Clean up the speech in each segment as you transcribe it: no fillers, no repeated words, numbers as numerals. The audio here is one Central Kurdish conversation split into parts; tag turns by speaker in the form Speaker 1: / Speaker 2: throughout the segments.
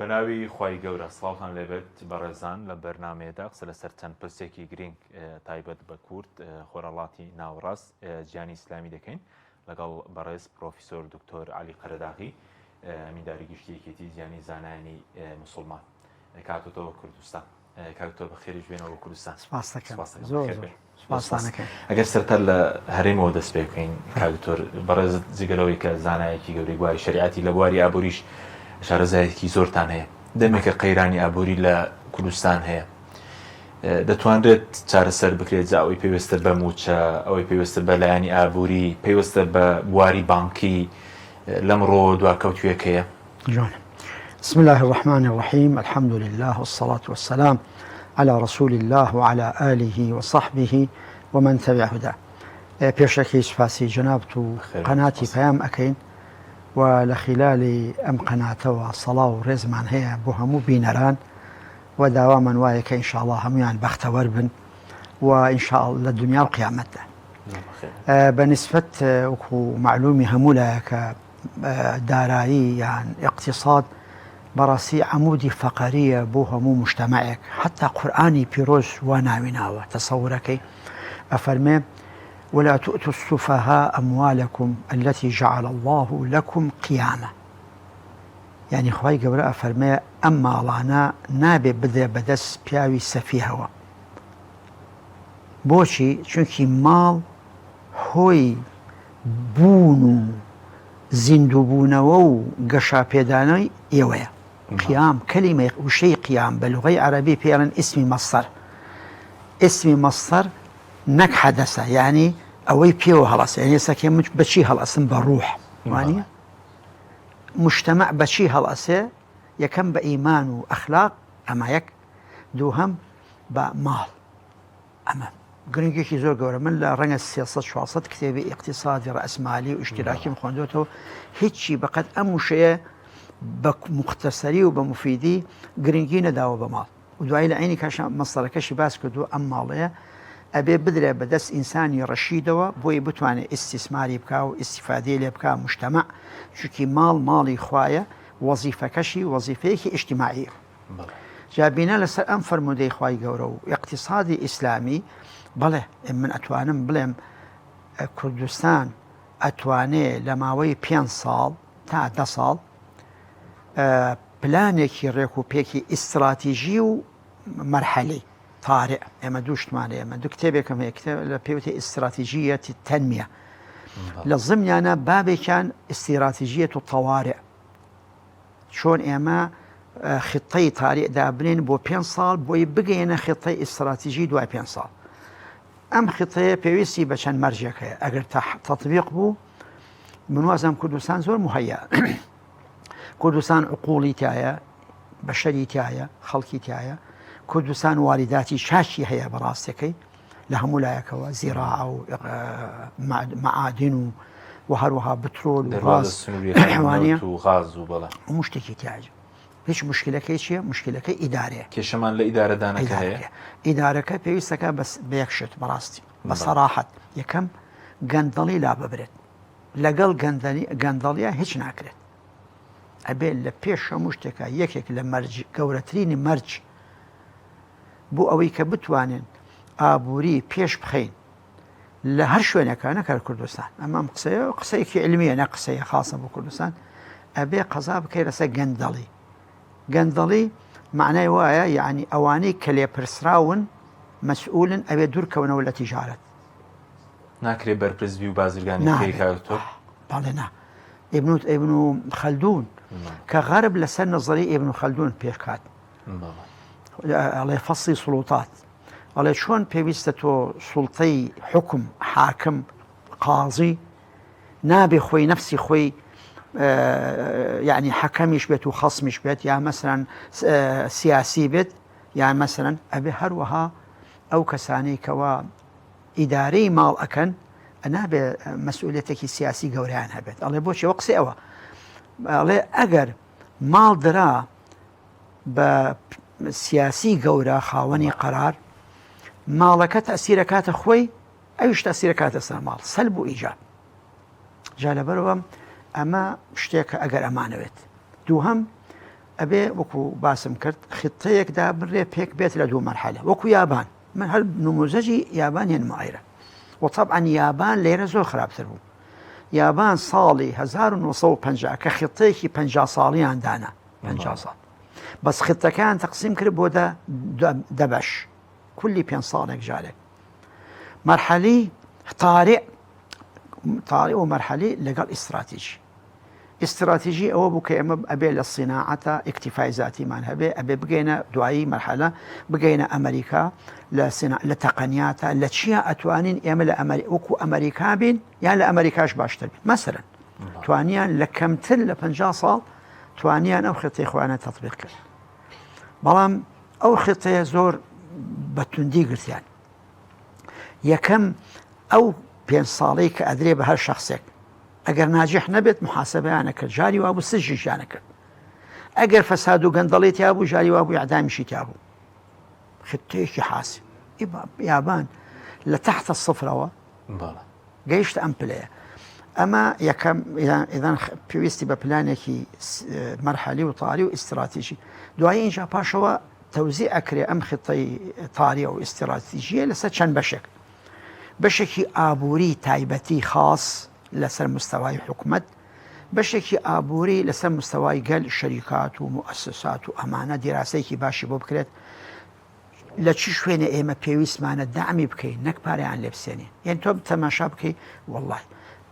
Speaker 1: بەناوی خوای گەورە سڵاوتان لێبێت بەڕێزان لە بەرنامەیەدا قسە لەسەر چەند پرسێکی گرنگ تایبەت بە کورد خۆرەڵاتی ناوەڕاست گیانی ئیسلامی دەکەین لەگەڵ بەڕێز پرۆفیسۆر دکتۆر عەلی قەرەداغی ئەمینداری گشتیەکێتی زیانی زانایانی موسڵمان کاتۆتەوە کوردستان کاکتۆ بەخێری ژوێنەوە کوردستان ئەگەر سەرتا لە هەرێمەوە دەست پێ بکەین کاکتۆر بەڕێز جگەرەوەی کە زانایەکی گەورەی بواری شریعەتی لە بواری ئابووریش شارەزایەکی زۆرتان هەیە دەمێکە قەیرانی ئابووری لە کوردستان هەیە دەتوانرێت چارەسەر بکرێت جا ئەوەی پێویستە بە موچە ئەوەی پێویستە بە لایەنی ئابووری پێویستە بە بواری بانکی لەمڕۆ دواکەوتویەکەیە
Speaker 2: جوان. بسم الله الرحمن الرحيم الحمد لله والصلاة والسلام على رسول الله وعلى آله وصحبه ومن تبع هداه. بيشكي سفاسي جنابتو قناتي فيام أكين ولخلال أم قناته وصلاة ورزمان هي بوهمو بينران ودواما وايك إن شاء الله هم يعني بختور بن وإن شاء الله الدنيا وقيامته. بنسبة معلومي همولا كدارائي يعني اقتصاد براسي عمودي فقرية بوهمو مجتمعك حتى قرآني بيروز وناويناوة تصورك أفرمي ولا تؤتوا السفهاء أموالكم التي جعل الله لكم قيامة يعني خواهي قبل أفرمي أما لانا نابي بدأ بدس بياوي سفيهوا بوشي چونكي مال هوي بونو زندو بونو قشا بيداني يويا قيام كلمة وشي قيام باللغة العربية فعلا اسم مصدر نك حدثة يعني أوي بيو هلاس يعني ساكي بشي هلاس بروح يعني مجتمع بشي هلاس يكم بإيمان وأخلاق أما يك دوهم بمال أما قرنجي كي زور قورا من لا رنج السياسة شواصت كتابي اقتصادي رأسمالي واشتراكي مخوندوته هيتشي بقد أمو شيء بمختصري وبمفيدي قرنجي نداو بمال ودعي لعيني كاش مصدر كاشي باس كدو أمالية أبي بدري بدس إنساني رشيدوا بوي بتواني استثماري بكاو استفادة لي بكاو مجتمع شكي مالي خوايا وظيفة كشي وظيفة اجتماعية جابينا لسر أنفر مدي خواي قورو اقتصادي إسلامي بله من أتوانم بلهم كردستان أتواني لماوي 5 سال تا 10 سال بلانێکی ڕێک و پێکی ئیستراتیژی و مەرحەلەی طارئ ئێمە دووشتمانە ئێمە دوو کتێبێکم هەیە کتێب لە پێوتێ ئیستراتیژیەتی تەنمیە لە ضمنیانە بابێکیان ئیستراتیژیەت و طەوارئ چۆن ئێمە خطەی طارئ دابنێن بۆ 5 ساڵ بۆی بگەینە خطەی ئیستراتیژی دوای 5 ساڵ ئەم خطەیە پێویستی بە چەند مەرجێک هەیە ئەگەر تەطبیق بوو من وازم کوردستان زۆر مهەیە كردستان عقولي تايا بشري تايا خلقي تايا كردستان والداتي شاشي هي براستكي لهم ولايكوا زراعة ومعادن وهروها بترول وغاز
Speaker 1: حيوانية وغاز وبلا
Speaker 2: ومشتكي تاج هيش مشكلة كيشية مشكلة إدارية
Speaker 1: كشمان لإدارة دانك هي
Speaker 2: إدارة بيوسكا بس بيكشت براستي بصراحة يكم قندلي لا ببرد لقل قندلية هيش ناكرت ئەبێ لە پێش هەموو شتێکە یەکێک لە گەورەترینی مەرج بۆ ئەوەی کە بتوانن ئابووری پێش بخەین لە هەر شوێنێکە نەکار کوردستان ئەمام قسەیەکی علمیە نە قسەیە خاصە بۆ کوردستان ئەبێ قەزا بکەی لەسەر گەندەڵی معنای وایە یعنی ئەوانەی کە لێپرسراون مەسئولن ئەبێ دوورکەونەوە لە تیجارەت
Speaker 1: ناکرێ بەرپرسبی و بازرگانی کارتۆر
Speaker 2: بەڵێ نا ابن خلدون كغرب لسن نظري ابن خلدون بيركات على فصل سلطات على شلون بيستو سلطي حكم حاكم قاضي نابي خوي نفسي خوي يعني حكم يشبت وخصم يشبت يعني مثلا سياسي بيت يعني مثلا أبي هروها أو كساني كوا إداري مال أكن أنا بمسؤوليتك السياسي جوريان هبت الله بوشي وقصي أوا الله أجر مال درا بسياسي جورا خاوني قرار مالك تأثيرك خوي أيش تأثيرك مال سلب وإيجاب جال بروم أما اشتيك أجر أمانة بيت دوهم أبي وكو باسم كرت خطيك دا بري بيك بيت لدو مرحلة وكو يابان من هالنموذجي يابان ينمعيرة. وطبعا يابان ليرة زور خراب تربو يابان صالي 1950 كخطيكي 50 صاليان دانا 50 صال بس خطة كان تقسيم كربو دا دبش كل 5 صالك جالك مرحلي طارئ ومرحلي لقال استراتيجي أو بوكي أما أبي للصناعة اكتفاء ذاتي ما أبي بقينا دعائي مرحلة بقينا أمريكا لتقنيات لتشياء أتوانين يعمل وكو أمريكا بين يعني لأمريكاش باشتر مثلا توانيان لكمتل لبنجا صال توانيان أو خطي إخوانا تطبيق كل بلام أو خطي زور بتندي قلت يعني يكم أو بين صالي كأدري بهالشخصك اگر ناجح نبت محاسبه انا کرد جاری وابو سجن جانا کرد اگر فساد و قندليت يابو جاري وابو اعدام شيت يابو خطيك حاسب يابان لتحت الصفر قيشت امبليه اما يكم اذا بيوستي ببلانكي مرحلي وطاري واستراتيجي دعاي انجا باشوا توزيع اكري ام خطي طاري او استراتيجيه لسه بشكي ابوري تايبتي خاص لسر مستوى حكومة بشكي آبوري لسر مستوى قل شركات ومؤسسات وأمانة دراسيكي باشي بوبكريت لتشي شوينة إيما بيويس معنا دعمي بكي نكباري عن لبسيني يعني تو تماشا بكي والله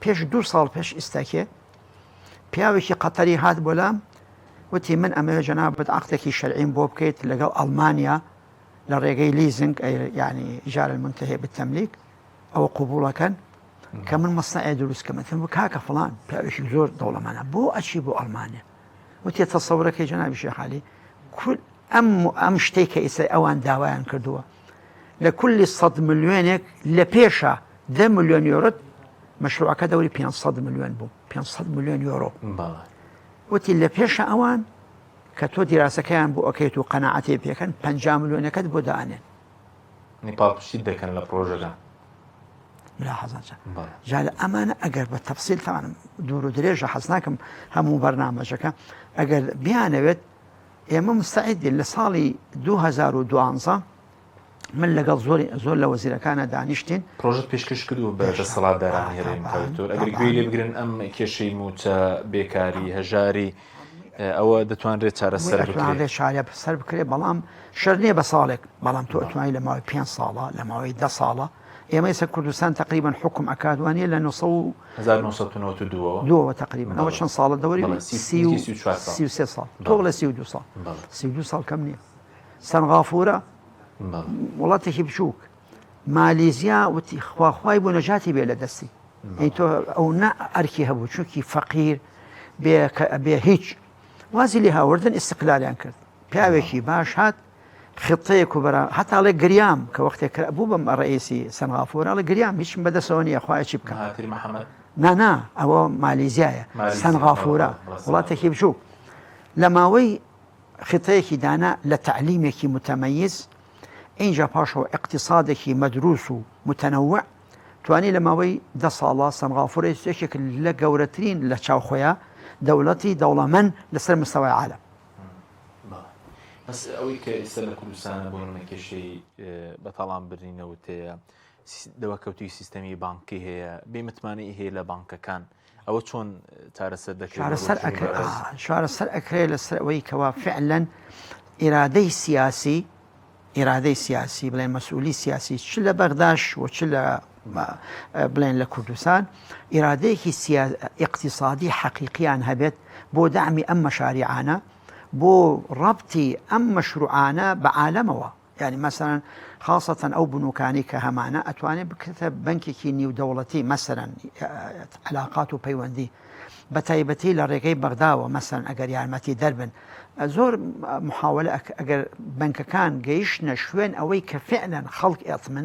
Speaker 2: بيش 2 صال بيش استاكي بياوكي قطري هات بولام وتي من أمي جناب عقدكي شرعين بوبكيت لقال ألمانيا للريقي ليزنج يعني إيجار المنتهي بالتمليك أو قبوله كان كمن مصنع دروس كمان ثم كاكا فلان بيعيش زور دولة معنا بو أشي بو ألمانيا وتي تصورك يا جناب الشيخ علي كل أم شتيك إسا أوان داوان كردوا لكل 100 مليونك لبيشا 2 مليون يورو مشروع كدوري 500 مليون بو 500 مليون يورو وتي لبيشا أوان كتو دراسة كان بو أكيتو قناعتي بيه كان 5 مليون كد بو دانين
Speaker 1: نيبال بشدة كان البروجة
Speaker 2: ملاحظة جال أمانة أجر بالتفصيل طبعا دور دريجة حسناكم هم برنامجك أجر بيانوت إما مستعد لصالي 2012 من لقى زور لوزير كان دانشتين
Speaker 1: بروجة بيشكش كدو بالصلاة داراني ريم كالتور أجر قبيلي بقرن أم كيشي موتا بيكاري هجاري أو دتوان ريتشار السرب كري
Speaker 2: دتوان ريتشار السرب كري بلام شرني بصالك بلام توتواني لما 5 صالة لما 10 صالة إما يسا كردستان تقريبا حكم أكادواني لأنه صو
Speaker 1: 1992
Speaker 2: تقريبا أول شن صالة دوري سيو 6 صال طول سيو 2 صال سيو 2 صال كم نية سنغافورة والله تكيب شوك ماليزيا وتي خواي بو نجاتي بيلا دستي يعني تو أو نا أركي هبو شوكي فقير بيه هيج وازي لها وردن استقلال ينكرد بياوكي باش هات خطية كبرى حتى على قريام كوقت أبوبا رئيسي سنغافورة على قريام مش بدأ سوني أخويا شبكة
Speaker 1: مهاتير محمد
Speaker 2: نا أو ماليزيا سنغافورة والله تكيب شو لما وي خطية دانا لتعليمك متميز إنجا باشو اقتصادك مدروس متنوع تواني لما وي دا صالة سنغافورة يشكل لقورتين لشاوخويا دولتي دولة من لسر مستوى العالم
Speaker 1: بس أوي كإستلا كل سنة بقولنا كشيء بطلان برينا وتيا دواكوتي سيستمي بانكي هي بمتماني هي لبنك كان أو شون تعرف دك
Speaker 2: شعر السر أكري لسوي كوا فعلا إرادي سياسي بلين مسؤولي سياسي شلا بغداش وشلا بلين لكردستان إرادي اقتصادي حقيقي هبت بو دعمي أم مشاريعنا بو ربطي أم مشروعانا بعالمه يعني مثلا خاصة أو بنوكاني كهمانا أتواني بكتب بنكي نيو دولتي مثلا علاقاته بيوندي بتايبتي لرقي بغداوة مثلا أجر يعلمتي دربن زور محاولة أجر بنك كان جيشنا شوين أوي كفعلا خلق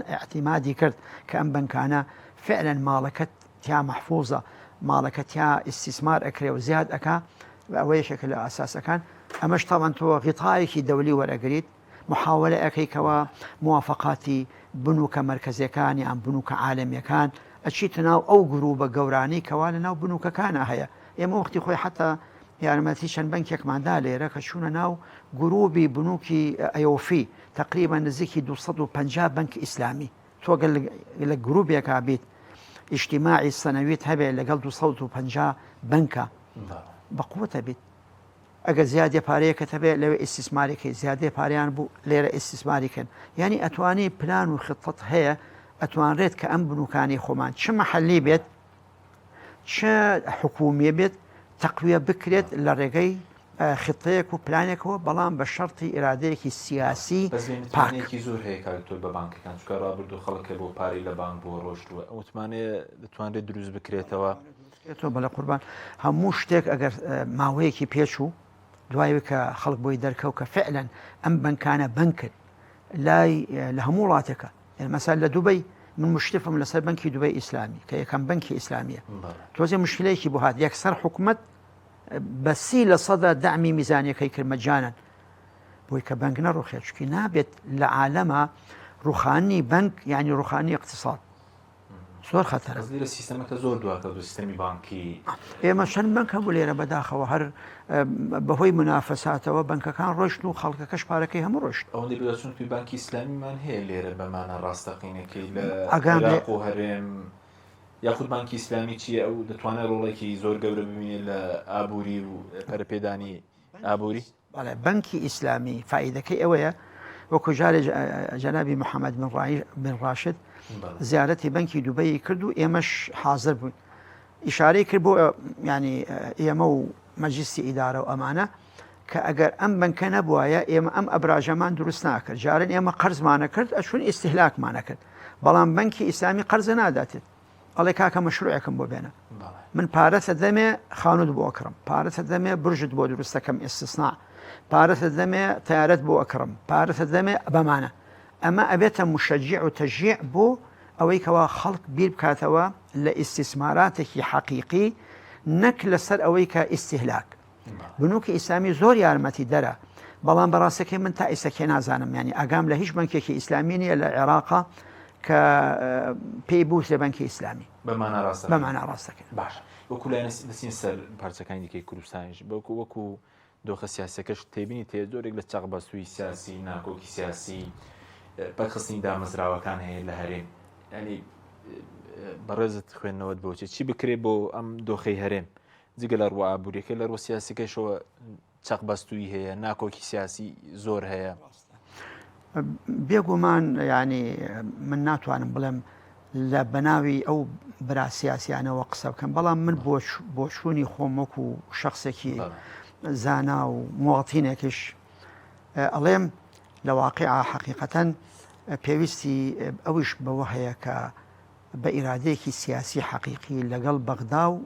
Speaker 2: اعتمادي كرت كأن بنكانا فعلا مالكت يا محفوظة مالكت يا استثمار أكري وزياد أكا أوي شكل أساس كان أمش طبعا تو غطائك دولي ولا قريد محاولة أكي كوا موافقاتي بنوك مركزي كان يعني بنوك عالمي كان أشي تناو أو جروبة جوراني كوالنا وبنوك كان هيا يا وقتي خوي حتى یارمەتی چەند بەنکێکماندا لێرە کە چوونە ناو گروپی بنووکی ئەیۆفی تقریبا نزیکی 250 بنک ئیسلامی تۆگە لە گروپێکا بیت ئیجتیماعی سەنەویت هەبێت لەگەڵ 250 بنکە بەقوتە بیت ئەگە زیادێ پارەیەکە هەبێت لەوێ ئیسtisماریکەی زیادێ پاریان بوو لێرە ئیسtisماریکەن یعنی ئەتوانی پلان و خطت هەیە ئەتوانرێت کە ئەم بنووکانی خۆمان چ مەحەلی بێت چ حکومیە بێت تەقویە بکرێت لە ڕێگەی خطەیەک و پلانێکەوە بەڵام بە شەرتی ئیرادەیەکی سیاسی
Speaker 1: پاکێکی زۆر هەیە کاکتۆر بە بانکەکان چکە ڕابردوو خەڵکە بۆ پارەی لە بانک بۆ ڕۆشتووە ئەوتمانێت دەتوانرێت دروست بکرێتەوە
Speaker 2: تۆ بەڵە قوربان هەموو شتێک ئەگەر ماوەیەکی پێچوو دوای کە خەڵک بۆی دەرکەوت کە فعلەن ئەم بنکانە بنک کرد لای لە هەموو وڵاتێکە مەسەل لە دوبەی من مشتفم لەسەر بنکی دوبەی ئیسلامی کە یەکەم بنکی ئیسلامیە تۆزێ مشکلەیەکی بۆ هات یەکسەر حکومت بە 30% دعمی میزانیەکەی کرد مەجانن بۆی کە بنک نەڕوخێت چونکی نابێت لە عالەمە ڕوخانی بنک یعنی ڕوخانی اقتصاد زۆر خەتەرە
Speaker 1: لە سیستەمەکە زۆر دواکە سیستەمی بانکی
Speaker 2: ئێمە چەند بنک هەبوو لێرە بەداخەوە هەر بەهۆی منافەساتەوە بنکەکان ڕۆشت و خەڵکەکەش پارەکەی هەموو ڕۆشت
Speaker 1: ئەوەندەی بچونکی بانکی ئیسلامیمان هەیە لێرە بەمانە ڕاستەقینەکەی لە عێراق و هەرێم یاخود بانکی ئیسلامی چییە ئەو دەتوانێت ڕۆڵێکی زۆر گەورە ببینێت لە ئابووری و پەرەپێدانی ئابووری
Speaker 2: بەڵێ بنکی ئیسلامی فائیدەکەی ئەوەیە وەکو جارێ جەنابی محەممەد بن ڕاشد زیارەتی بنکی دوبەی کرد و ئێمەش حاضر بووین ئیشارەی کرد بۆ ینی ئێمە و مەجلیسی ئیدارە و ئەمانە کە ئەگەر ئەم بنکە نەبووایە ئێمە ئەم ئەبراژەمان دروست ناکرد جارن ئێمە قەرزمانە کرد ئەچون ئیستیهلاکمانە کرد بەڵام بنکی ئیسلامی قەرزە ناداتێت ئەڵێ کاکە مەشروعێکم بۆ بێنە من پارەتە دەمێ خانوت بۆ ئەکڕم پارەتە دەمێ برژت بۆ دروستەکەم ئێستسنا پارەتە دەمێ تیارەت بۆ ئەکڕم پارەتە دەمێ بەمانە ئەمە ئەبێتە مشەجیع و تەژیع بۆ ئەوەی کەوا خەڵک بیر بکاتەوە لە ئیستیسماراتێکی حەقیقی نەک لەسەر ئەوەی کە ئیستیهلاک بنووکی ئیسلامی زۆر یارمەتی دەرە بەڵام بەڕاستەکەی من تا ئیسەکێ نازانم ینی ئاگام لە هیچ بنکێکی ئیسلامی نیە لە عێراقا کە پێی بووس لە بنکی ئیسلامی بەمانە ڕاستەکە
Speaker 1: باش وەکو لای بەسین سەر پارچەکانی دیکەی کوردستانیش وەکو دۆخە سیاسەکەش تێبینی تێ زۆرێک لە چاقبەستووی سیاسی ناکۆکی سیاسی بەرخستنی دامەزراوەکان هەیە لە هەرێم ینی بەڕێزت خوێندنەوەت بۆچێت چی بکرێت بۆ ئەم دۆخەی هەرێم جگە لە ڕوە ئابوووریەکە لە ڕوە سیاسەکەشەوە چاقبەستووی هەیە ناکۆکی سیاسی زۆر هەیە
Speaker 2: بێگومان ینی من ناتوانم بڵێم لە بەناوی ئەو برا سیاسیانەوە قسە بکەم بەڵام من بۆ چوونی خۆم وەکو شخصێکی زانا و موڵاتینێکیش ئەڵێم لە واقعا حقیقەتەن پێویستی ئەویش بەوە هەیە کە بە ئیرادەیەکی سیاسی حەقیقی لەگەڵ بەغدا و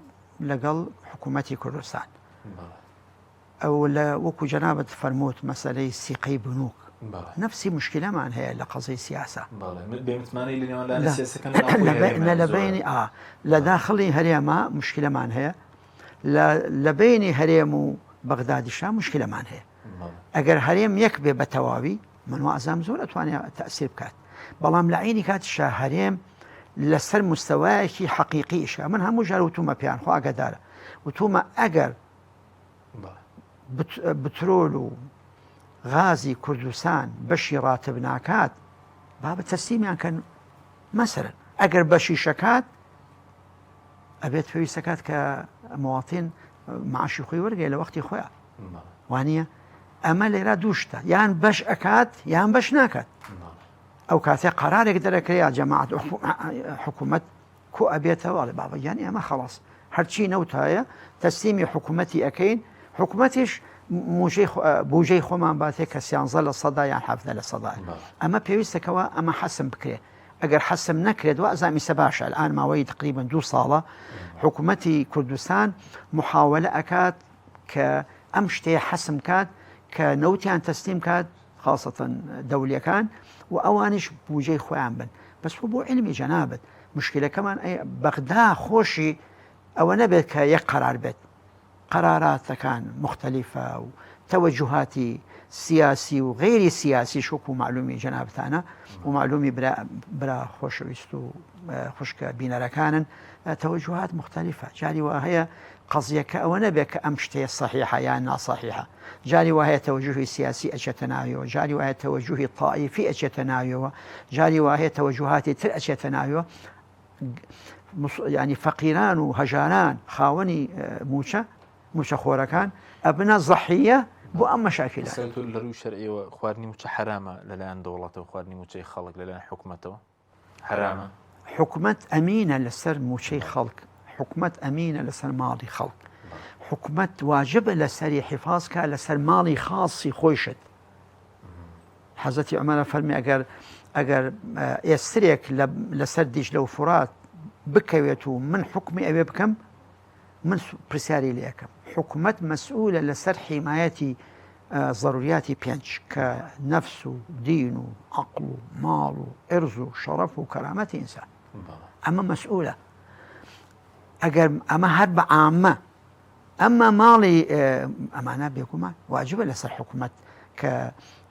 Speaker 2: لەگەڵ حکوومەتی کوردستان ئەو لە وەکو جەنابەت فەرمووت مەسەلەی سیقەی بنووک نفسی مشکلەمان هەیە لە قەزەی سیاسە لە بینی لە داخڵی هەرێمە مشکلەمان هەیە لە بینی هەرێم و بەغدادیشا مشکلەمان هەیە ئەگەر هەرێم یەک بێ بە تەواوی من وازام زۆر ئەتوانێت تەأسیر بکات بەڵام لە عینی کاتیشا هەرێم لەسەر مستەوایەکی حەقیقیشە من هەموو ژار وتومە پیان خوا ئاگادارە وتومە ئەگەر بترۆل و غازی کوردستان بەشی ڕاتب ناکات با بە تەسلیمیان کەن مەسەرن ئەگەر بەشی شەکات ئەبێت پێویستەکات کە مواڵین معاشی خۆی وەرگێ لە وەختی خۆیان وانە ئەمە لێرە دووشتە یان بەش ئەکات یان بەش ناکات ئەو کاتێ قەرارێک دەرەکرێت جەماعەت حکوومەت کو ئەبێتەوە بابە یانی ئەمە خەڵاس هەرچی نەوتایە تەسلیمی حکوومەتی ئەەکەین حکوومەتیش بوجەی خۆمان باتێ کە 13% یان 17% ئەمە پێویستەکەوە ئەمە حەسم بکرێت ئەگەر حەسم نەکرێت و ئەزامیسە باشە ئەلان ماوەی تقریبا 2 ساڵە حکوومەتی کوردستان محاولە ئەکات کە ئەم شتەیە حەسم کات کە نەوتیان تەسلیم کات خاصەتەن دەولیەکان و ئەوانش بوجەی خۆیان بن بەس بۆ علمی جەنابەت مشکلەکەمان بەغدا خۆشی ئەوە نەبێت کە یەک قەرار بێت قەراراتەکان مختلفە و تەوەجوهاتی سیاسی و غیری سیاسی شوکو معلومی جنابتانە و معلومی برا خۆشەویست و خوشکە بینەرەکانن تەوەجوهات مختلفة جاری وا هەیە قەزیەکە ئەوە نەبێت کە ئەم شتەیە صحیحە یان ناصحیحە جاری وا هەیە تەوەجوهی سیاسی ئەچێتە ناویەوە جاری وا هەیە تەوەجوهی طائیفی ئەچێتە ناویەوە جاری وا هەیە تەوەجوهاتی تر ئەچێتە ناویەوە يعني فەقیران و هەژاران خاوەنی موچە خۆرەکان ئەبنە ضەحیە بۆ ئەم مەشاکلە
Speaker 1: لە ڕووی شەرعیەوە خواردنی موچە حرامە لەلایەن دەوڵەتەوە خواردنی موچەی خەڵک لەلایەن حکوومەتەوە حرامە
Speaker 2: حکومەت ئەمینە لەسەر موچەی خەڵک حکومەت ئەمینە لەسەر ماڵی خەڵک حکومەت واجبە لەسەری حیفاظکە لەسەر ماڵی خاصی خۆیشت حەزەتی عومەرە فەرمی ئەگەر ئێسترێک لەسەر دیژلە و فورات بکەوێت و من حکمی ئەوێ بکەم من پرسیاری لێ یەکەم حکومەت مەسئولە لەسەر حیمایەتی ضروریاتی پێنج کە نەفس و دین و عەقڵ و ماڵ و عرز و شەڕەف و کەرامەتی ئینسان ئەمە مەسئولە ئەگەر ئەمە هەر بە عامە ئەمما ماڵی ئەمانە بێگومان واجبە لەسەر حکومەت کە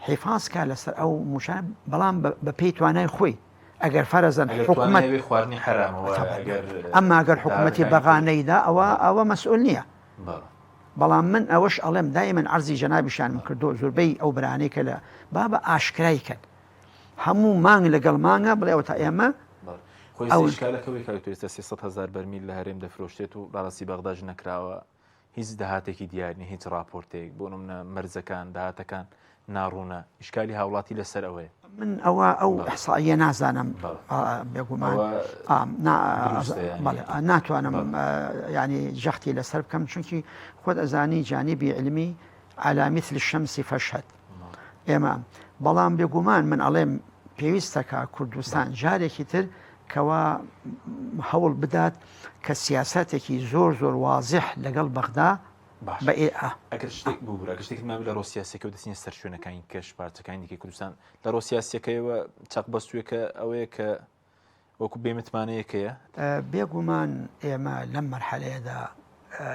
Speaker 2: حیفاظکە لەسەر ئەو موشان بەڵام بە پێی توانای خۆی ئەگەر فەرەزەن حکومەت
Speaker 1: خواردنی حرامەوە
Speaker 2: ئەمما ئەگەر حکومەتی بەغانەیدا ئەوە مەسئول نییە بەڵام من ئەوەش ئەڵێم دایمەن عەرزی جەنابیشانم کردو زۆربەی ئەو برانەی کە لە بابە ئاشکرای کەن هەموو مانگ لەگەڵ مانگە بڵێەوە تا ئێمە
Speaker 1: خۆشکالەکەوەی کاوێتە 300,000 بەرمیل لە هەرێم دەفرۆشتێت و ڕاستی بەغداژ نەکراوە هیچ داهاتێکی دیارنی هیچ راپۆرتێک بۆ نمونە مەرزەکان داهاتەکان ناڕوونە ئیشکالی هاوڵاتی لەسەر ئەوەیە
Speaker 2: من ئەو ئەحساییە نازانم بێگومان ناتوانم ینی جەختی لەسەر بکەم چونکی خۆت ئەزانی جانیبی علمی على مثل الشمس فەشهد ئێمە بەڵام بێگومان من ئەڵێم پێویستەکە کوردستان جارێکی تر کەوا هەوڵ بدات کە سیاسەتێکی زۆر وازح لەگەڵ بەغدا بە
Speaker 1: ئەگەر شتێک بوو شتێک ما لە ڕۆسیاسەکە و دەچینە سەر شوێنەکانی کەش پارچەکانی دیکەی کوردستان لە ڕۆسیاسەکەیەوە چەق بەستوێکە ئەوەیە کە وەکو بێمتمانەیەکەیە
Speaker 2: بێگومان ئێمە لەم مەرحەلەیەدا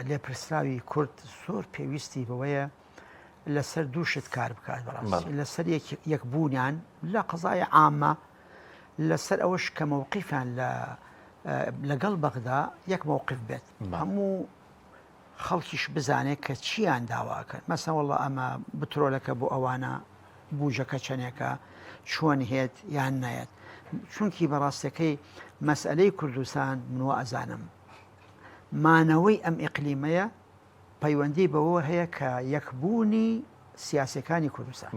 Speaker 2: لێپرسراوی کورد زۆر پێویستی بەوەیە لەسەر دووشت کار بکات بەڕاستی لەسەر یەکبوونیان لە قەزای عامە لەسەر ئەوەش کە مووقیفیان لەگەڵ بەغدا یەک مووقف بێت هەموو خەڵکیش بزانێت کە چیان داواکەن مەسە وەڵڵا ئەمە بترۆلەکە بۆ ئەوانە بوجەکە چەنێکە چۆن هێت یان نایەت چونکی بەڕاستەکەی مەسئلەی کوردستان منوە ئەزانم مانەوەی ئەم ئیقلیمەیە پەیوەندی بەوە هەیە کە یەکبوونی سیاسەکانی کوردستان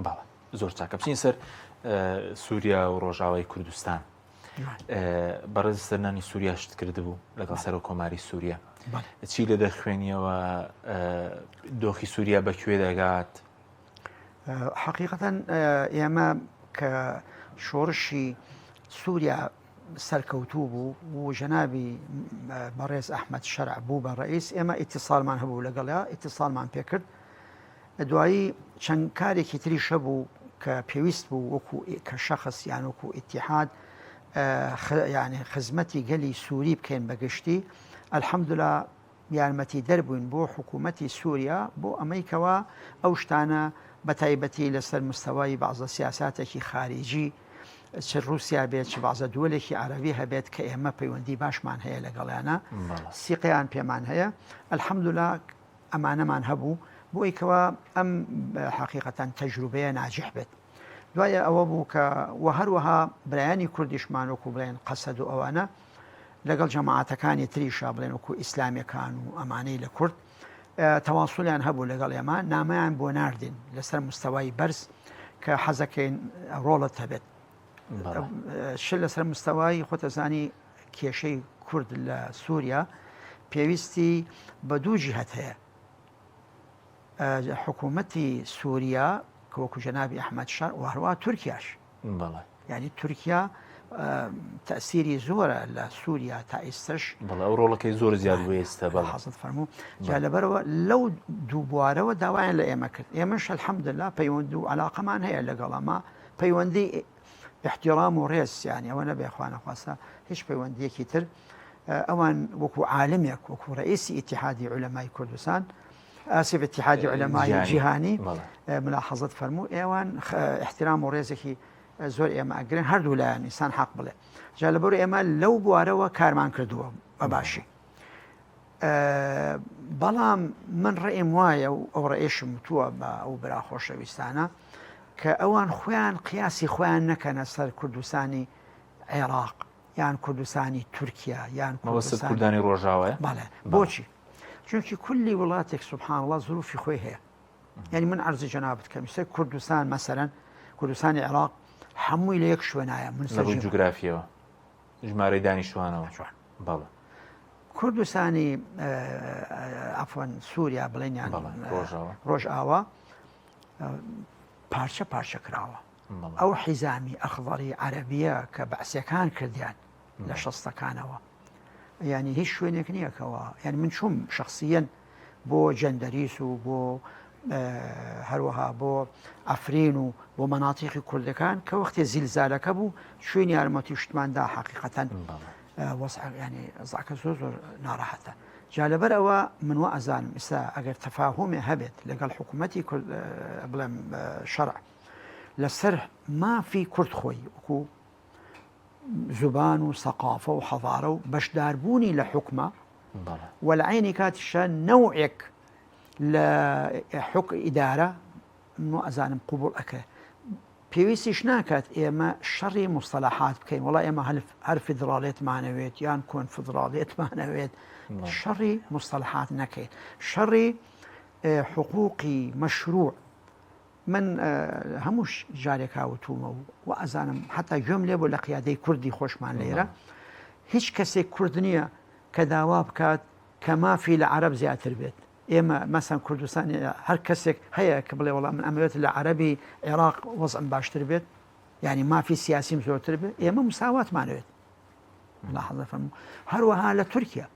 Speaker 1: زۆر چاکە بچین سەر سووریا و ڕۆژاوای کوردستان بەڕێز سەرنانی سووریا شت کردبوو لەگەڵ سەر و کۆماری سووریا چی لە دەرخوێنیەوە دۆخی سووریا بەکوێ دەگات
Speaker 2: حقیقەتەن ئێمە کە شۆڕشی سووریا سەرکەوتوو بوو و ژەنابی بەڕێز ئەحمەد شەرع بوو بە ڕئیس ئێمە ئیتیصالمان هەبوو لەگەڵا ئیتیصالمان پێکرد دوایی چەند کارێکی تریش هەبوو کە پێویست بوو وەکو کە شەخص یان وەکو ئیتیحاد یعنی خزمەتی گەلی سووری بکەین بەگشتی الحەمدولا یارمەتی دەربووین بۆ حکوومەتی سووریا بۆ ئەمەیکەوە ئەو شتانە بە تایبەتی لەسەر مستەوای بەعزە سیاساتێکی خارجی چ رووسیا بێت چ بەعزە دووەلێکی عەرەبی هەبێت کە ئێمە پەیوەندی باشمان هەیە لەگەڵیانە سیقیان پێمان هەیە الحەمدولا ئەمانەمان هەبوو بۆ ئەیکەوە ئەم حقیقەتەن تەجروبەیە ناجح بێت دوایە ئەوە بوو کە وە هەروەها برایانی کوردیشمان وەکو بڵێن قەسەد و ئەوانە لەگەڵ جەماعەتەکانی تریشا بڵێن وەکو ئیسلامیەکان و ئەمانەی لە کورد تەواصلیان هەبوو لەگەڵ ئێمە نامەیان بۆ ناردین لەسەر مستەوای بەرز کە حەزەکەین ڕۆڵت هەبێت شل لەسەر مستەوای خۆتەزانی کێشەی کورد لە سووریا پێویستی بە دوو جیهەت هەیە حکوومەتی سووریا کە وەکو جەنابی ئەحمەد شەرع و هەروە تورکیاش یعنی تورکیا تەسیری زۆرە لە سووریا تا ئێستش
Speaker 1: ئەو ڕۆڵەکەی زۆر زیاد وێستە
Speaker 2: حەزت فەرموو جا لەبەرەوە لەو دوو بوارەوە داوایان لە ئێمە کرد ئێمەش الحەمدلله پەیوەند و عەلاقەمان هەیە لەگەڵ ئەمە پەیوەندی احترام و ڕێز یانی ئەوە نەبێ خوا نەخواستە هیچ پەیوەندیەکی تر ئەوان وەکو عالمێک وەکو ڕئیسی ئیتیحادی عولەمای کوردستان آسف اتحادی علەمای جیهانی
Speaker 1: بەڵێ.
Speaker 2: ملاحظت فەرموو ئێوان احترام و ڕێزێکی زۆر ئێمە ئەگرن هەردوو لایەن ئینسان حەق بڵێ جا لەبەر ئێمە لەو بوارەوە کارمان کردووە بە باشی بەڵام من ڕێم وایە و ئەو ڕێشم وتووە بە ئەو برا خۆشەویستانە کە ئەوان خۆیان قیاسی خۆیان نەکەنە سەر کوردستانی عێراق یان کوردستانی تورکیا یان
Speaker 1: کوردستانی ڕۆژاوە
Speaker 2: بەڵێ بۆچی چونکی کولی وڵاتێک سبحان الله ظروفی خۆی هەیە یعنی من عەرزی جەنابەت کەم سەر کوردستان مەسەرەن کوردستانی عێراق هەمووی لە یەک شوێنایە من
Speaker 1: لەبوو جوگرافیەوە ژمارەی دانیشتوانەوە بەڵێ
Speaker 2: کوردستانی ئەفەن سووریا بڵێنیان ڕۆژئاوا پارچە پارچە کراوە ئەو حیزامی ئەخضەری عەرەبیە کە بەعسیەکان کردیان لە شەستەکانەوە ینی هیچ شوێنێک نییەکەوە یعنی من چوم شخصیەن بۆ جەندەریس و بۆ هەروەها بۆ ئەفرین و بۆ مەناتیقی کوردەکان کە وەختی زیلزالەکە بوو شوێنی یارمەتی شتماندا حەقیقەتەن ینی زاکە زۆر زۆر ناڕەحەتە جا لەبەر ئەوە من وە ئەزانم ئێستا ئەگەر تەفاهومێ هەبێت لەگەڵ حکوومەتی بڵێم شەرع لەسەر مافی کورد خۆی وەکو زوبان و سەقافە و حەضارە و بەشداربوونی لە حکومە و لە عینی کاتیشە نەوعێک لە ئیدارە من ئەزانم قوبوڵ ئەکە پێویستیش ناکات ئێمە شەڕی مستەلاحات بکەین وڵا ئێمە هەر فیدراڵێتمانەوێت یان کۆنفدراڵێتمانەوێت شەڕی مستەلاحات نەکەین شەڕی حقوقی مەشروع من هەمووش جارێک هاوتومە و ئەزانم حتا گوێم لێ بۆ لە قیادەی کوردی خۆشمان لێرە هیچ کەسێک کورد نییە کە داوا بکات کە مافی لە عەرەب زیاتر بێت ئێمە مەسەن کوردستانی هەر کەسێک هەیە کە بڵێ وەڵام من ئەمەوێت لە عەرەبی عێراق وەزعم باشتر بێت ینی مافی سیاسیم زۆرتر بێت ئێمە مساواتمانەوێت لاحظە فەرموو هەروەها لە تورکیا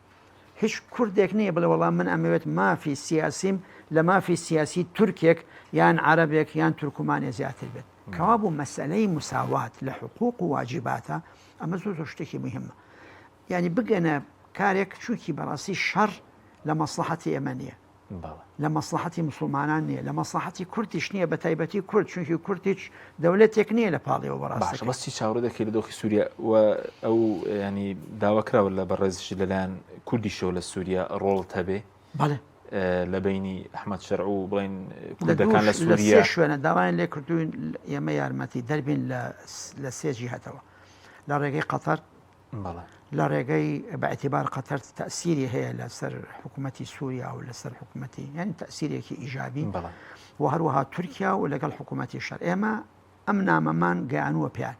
Speaker 2: هیچ کوردێک نییە بڵێ وەڵام من ئەمەوێت مافی سیاسیم لە مافی سیاسی تورکێک یان عەرەبێک یان تورکمانێ زیاتر بێت کەوا بوو مەسەلەی مساوات لە حقوق و واجباتە ئەمە زۆر زۆر شتێکی مهمە ینی بگەنە کارێک چونکی بەڕاستی شەڕ لە مەسلحەتی ئێمە نییە لە مەسلحەتی مسلمانان نییە لە مەسلحەتی کوردیش نییە بە تایبەتی کورد چونکی کورد هیچ دەولەتێک نییە لە پاڵیەوە بەڕاستە
Speaker 1: بەستی چاوەڕێ دەکەی لە دۆخی سووریا و ئەو ینی داواکراوە لە بەڕێزشی لەلایەن کوردیشەوە لە سووریا ڕۆڵت هەبێ
Speaker 2: بەڵێ
Speaker 1: لە بینی ئەحمەد شەرع و بڵێن کوردەکان لە سووریا
Speaker 2: شوێنە داوایان لێ کردوین ئێمە یارمەتی دەربین لە سێ جیهەتەوە لە ڕێگەی قەتەر لە ڕێگەی بەعتیبار قەتەر تەسیری هەیە لەسەر حکوومەتی سووریا و لەسەر حکوومەتی یعنی تەسیرێکی ئیژابی و هەروەها تورکیا و لەگەڵ حکوومەتی شەر ئێمە ئەم نامەمان گەیانووە پیان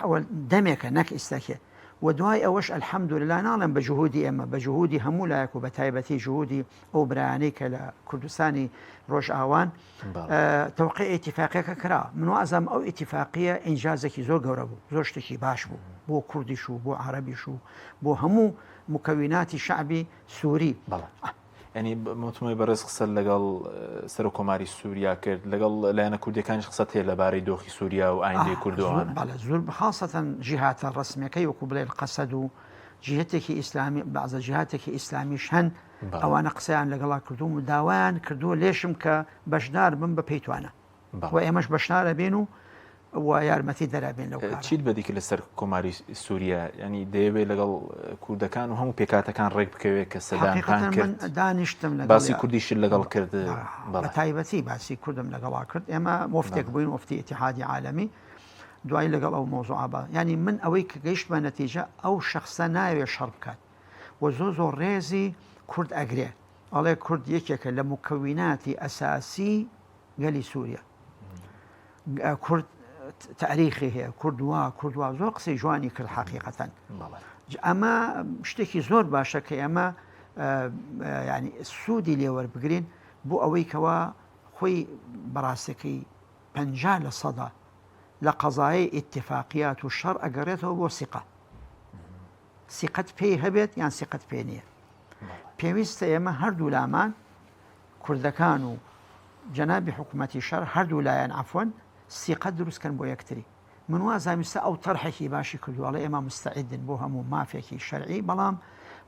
Speaker 2: و دەمێکە نەک ئیسەکێ و دوای ئەوەش ئەلحەمدوللا ناڵێم بە جهودی ئێمە بە جهودی هەموو لایەک و بە تایبەتی جهودی ئەو برایانەی کە لە کوردستانی ڕۆژئاوان تەوقیع ئیتیفاقیەکە کرا من وازم ئەو ئیتیفاقیە ئینجازێکی زۆر گەورە بوو زۆر شتێکی باش بوو بۆ کوردیش و بۆ عەرەبیش و بۆ هەموو مکەویناتی شعبی سووری
Speaker 1: ینی متمەی بەڕێز قسە لەگەڵ سەر و کۆماری سووریا کرد لەگەڵ لایەنە کوردەکانیش قسەت هەیە لەبارەی دۆخی سووریا و ئایندەی کوردەوەوان
Speaker 2: زۆر خاصەتەن جیهاتە ڕسمیەکەی وەکو بڵێن قەسەد و جیهەتێکی ئیسلامی بەعزە جیهاتێکی ئیسلامیش هەن ئەوانە قسەیان لەگەڵا کردوم و داوایان کردووە لێشم کە بەشدار بم بە پێیتوانە و ئێمەش بەشدارە بێن و یارمەتی دەرابێن لەو
Speaker 1: چیت بەدیکە لەسەر کۆماری سووریا ینی دەیەوێت لەگەڵ کوردەکان و هەموو پێکاتەکان ڕێک بکەوێت کە سەدانتان کرد
Speaker 2: دانیشتم
Speaker 1: باسی کوردیش لەگەڵ کرد
Speaker 2: بە تایبەتی باسی کوردم لەگەڵا کرد ئێمە مفتێک بووین مفتی ئیتیحادی عالەمی دوای لەگەڵ ئەو مۆزوعە بە ینی من ئەوەی کە گەیشت بە نەتیجە ئەو شەخصە ناوێت شەڕ بکات و زۆر ڕێزی کورد ئەگرێ ئەڵێ کورد یەکێکە لە مکەویناتی ئەساسی گەلی سووریا کورد تاریخی هەیە کوردوا زۆر قسەی جوانی کرد حقیقەتەن ئەمە شتێکی زۆر باشە کە ئێمە ینی سوودی لێوەربگرین بۆ ئەوەی کەوا خۆی بەڕاستەکەی 50% لە قەزایە ئیتفاقیات و شەڕ ئەگەڕێتەوە بۆ سیقەت پێی هەبێت یان سیقەت پێ نییە پێویستە ئێمە هەردوو لامان کوردەکان و جەنابی حکوومەتی شەڕ هەردوو لایەن عەفوەن سیقەت دروستکەن بۆ یەکتری من وازانویستە ئەو تەرحێکی باشی کردووەڵێ ئێمە مستعدن بۆ هەموو مافێکی شەرعی بەڵام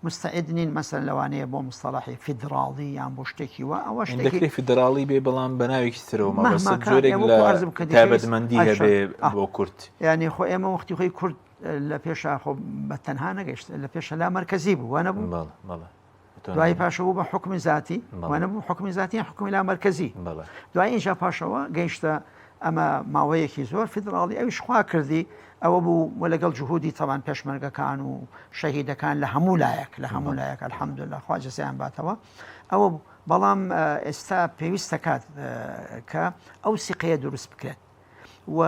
Speaker 2: مستعدنين مثلا لوانەیە بۆ مستەڵاحی فیدراڵی یان بۆ شتێکی وە ئەوە
Speaker 1: دەکرێت فیدراڵی بێ بەڵام بەناوێکی ترەوە
Speaker 2: مهما
Speaker 1: بەس
Speaker 2: كان
Speaker 1: جۆرێک
Speaker 2: يا
Speaker 1: لە
Speaker 2: وەکو عەرزم کردی
Speaker 1: تایبەتمەندی
Speaker 2: كيس
Speaker 1: هەبێ بۆ کورد
Speaker 2: يعني خۆ ئێمە وەختی خۆی کورد لە پێشا خۆ بە تەنها نەگەشت لە پێشە لا مرکزی بوو وانە بوو
Speaker 1: بەڵێ بەڵێ
Speaker 2: دوای پاشەوە بە حکمی ذاتی وانە بوو حکمی ذاتی حکمی لا مرکزی
Speaker 1: بەڵێ
Speaker 2: دوای اینجا پاشەوە گەیشتە ئەمە ماوەیەکی زۆر فیدراڵی ئەویش خوا کردی ئەوە بوو و لەگەڵ جوهودی تەوان پێشمەرگەکان و شەهیدەکان لە هەموو لایەک الحەمدولله خوا جەزایان باتەوە ئەوە بوو بەڵام ئێستا پێویستە کات کە ئەو سیقەیە دروست بکرێت و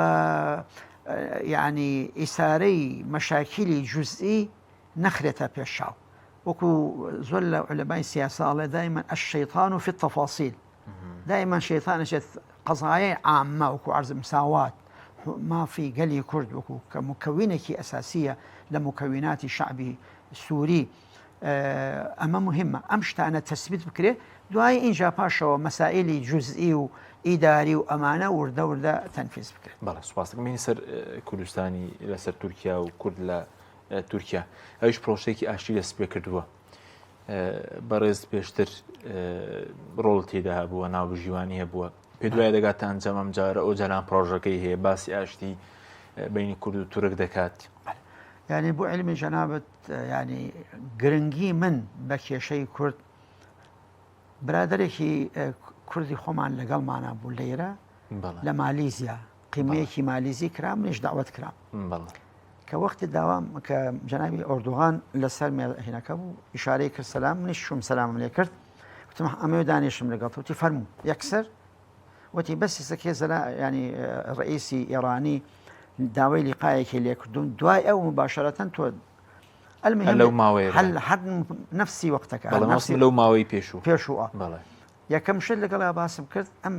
Speaker 2: يعني ئیسارەی مەشاکیلی جوزئی نەخرێتە پێشاو وەکو زۆر لە علەمای سیاساڵێ دائما الشيطان في التفاصيل دائما شيطانەشێت قەزایە عامە وەکو عەرز مساوات ما في قەلی کورد وەکو کە مکەوینێکی ئەساسیە لە مکەویناتی شعبی سووری ئەمە مهمە ئەم شتانە تەثبیت بکرێت دوای اینجا پاشەوە مەسائلی جوزئی و ئیداری و ئەمانە وردە تەنفیز بکرێت.
Speaker 1: بەڵێ سوپاس دەکەم سەر کوردستانی لەسەر تورکیا و کورد لە تورکیا ئەویش پرۆژەیەکی ئاشتی دەست پێ کردووە بەڕێز پێشتر ڕۆڵ تێدا هەبووە ناوبژیوانی هەبووە پێ دوایە دەگاتە ئەنجام ئەم جارە ئەو جەران پرۆژەکەی هەیە باسی ئاشتی بینی کورد و تورک دەکات.
Speaker 2: يعني بۆ علمی جەنابەت يعني گرنگی من بە کێشەی کورد برادێکی کوردی خۆمان لەگەڵمانە بوو لێرە لە مالیزیا قیمەیەکی مالیزی کرا منیش داوت کرام کە وەختی داوام کە جەنابی ئۆردوغان لەسەر هێنەکە بوو ئیشارەی کرد سەلام منیش شوم سەلامم لێ کرد وتم ئەمە دانیشتم لەگەڵ وتی فەرموو یەکسەر وتی بەسی سەکێ زەلا ینی ڕئیسی ئێرانی داوای لیقایەکی لێ کردوون دوای ئەو مباشرەتەن تۆ المهم
Speaker 1: لەو ماوەیە
Speaker 2: حد نفسی وەختەکە
Speaker 1: لەو ماوەی
Speaker 2: پێشووە یەکەم شت لەگەڵا باسم کرد ئەم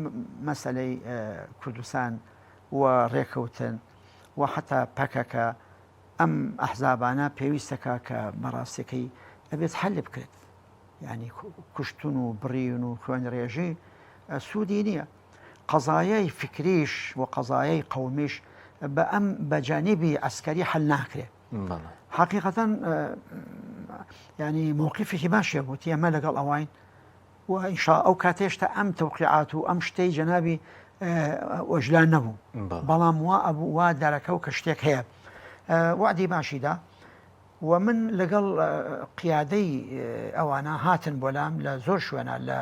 Speaker 2: مەسەلەی کوردستان و ڕێکەوتن و حتا پەکەکە ئەم ئەحزابانە پێویستەکە کە بەڕاستیەکەی ئەبێت حل بکرێت یعنی کوشتن و بڕین و خوێن ڕێژی سوودی نییە قەزایای فکریش و قەزایای قەومیش بە ئەم بەجانیبی عسکەری حل ناکرێت حقیقەتەن ینی مووقیفێکی باشیە بووتی ئەمە لەگەڵ ئەوین وئینشاء ئەو کاتێشتا ئەم تەوقیعات و ئەم شتەی جەنابی ئۆژلان نەبوو بەڵام وا ئەبوو وا دارەکە و کە شتێک هەیە وعدی باشیدا و من لەگەڵ قیادەی ئەوانە هاتن بۆلام لە زۆر شوێنە لە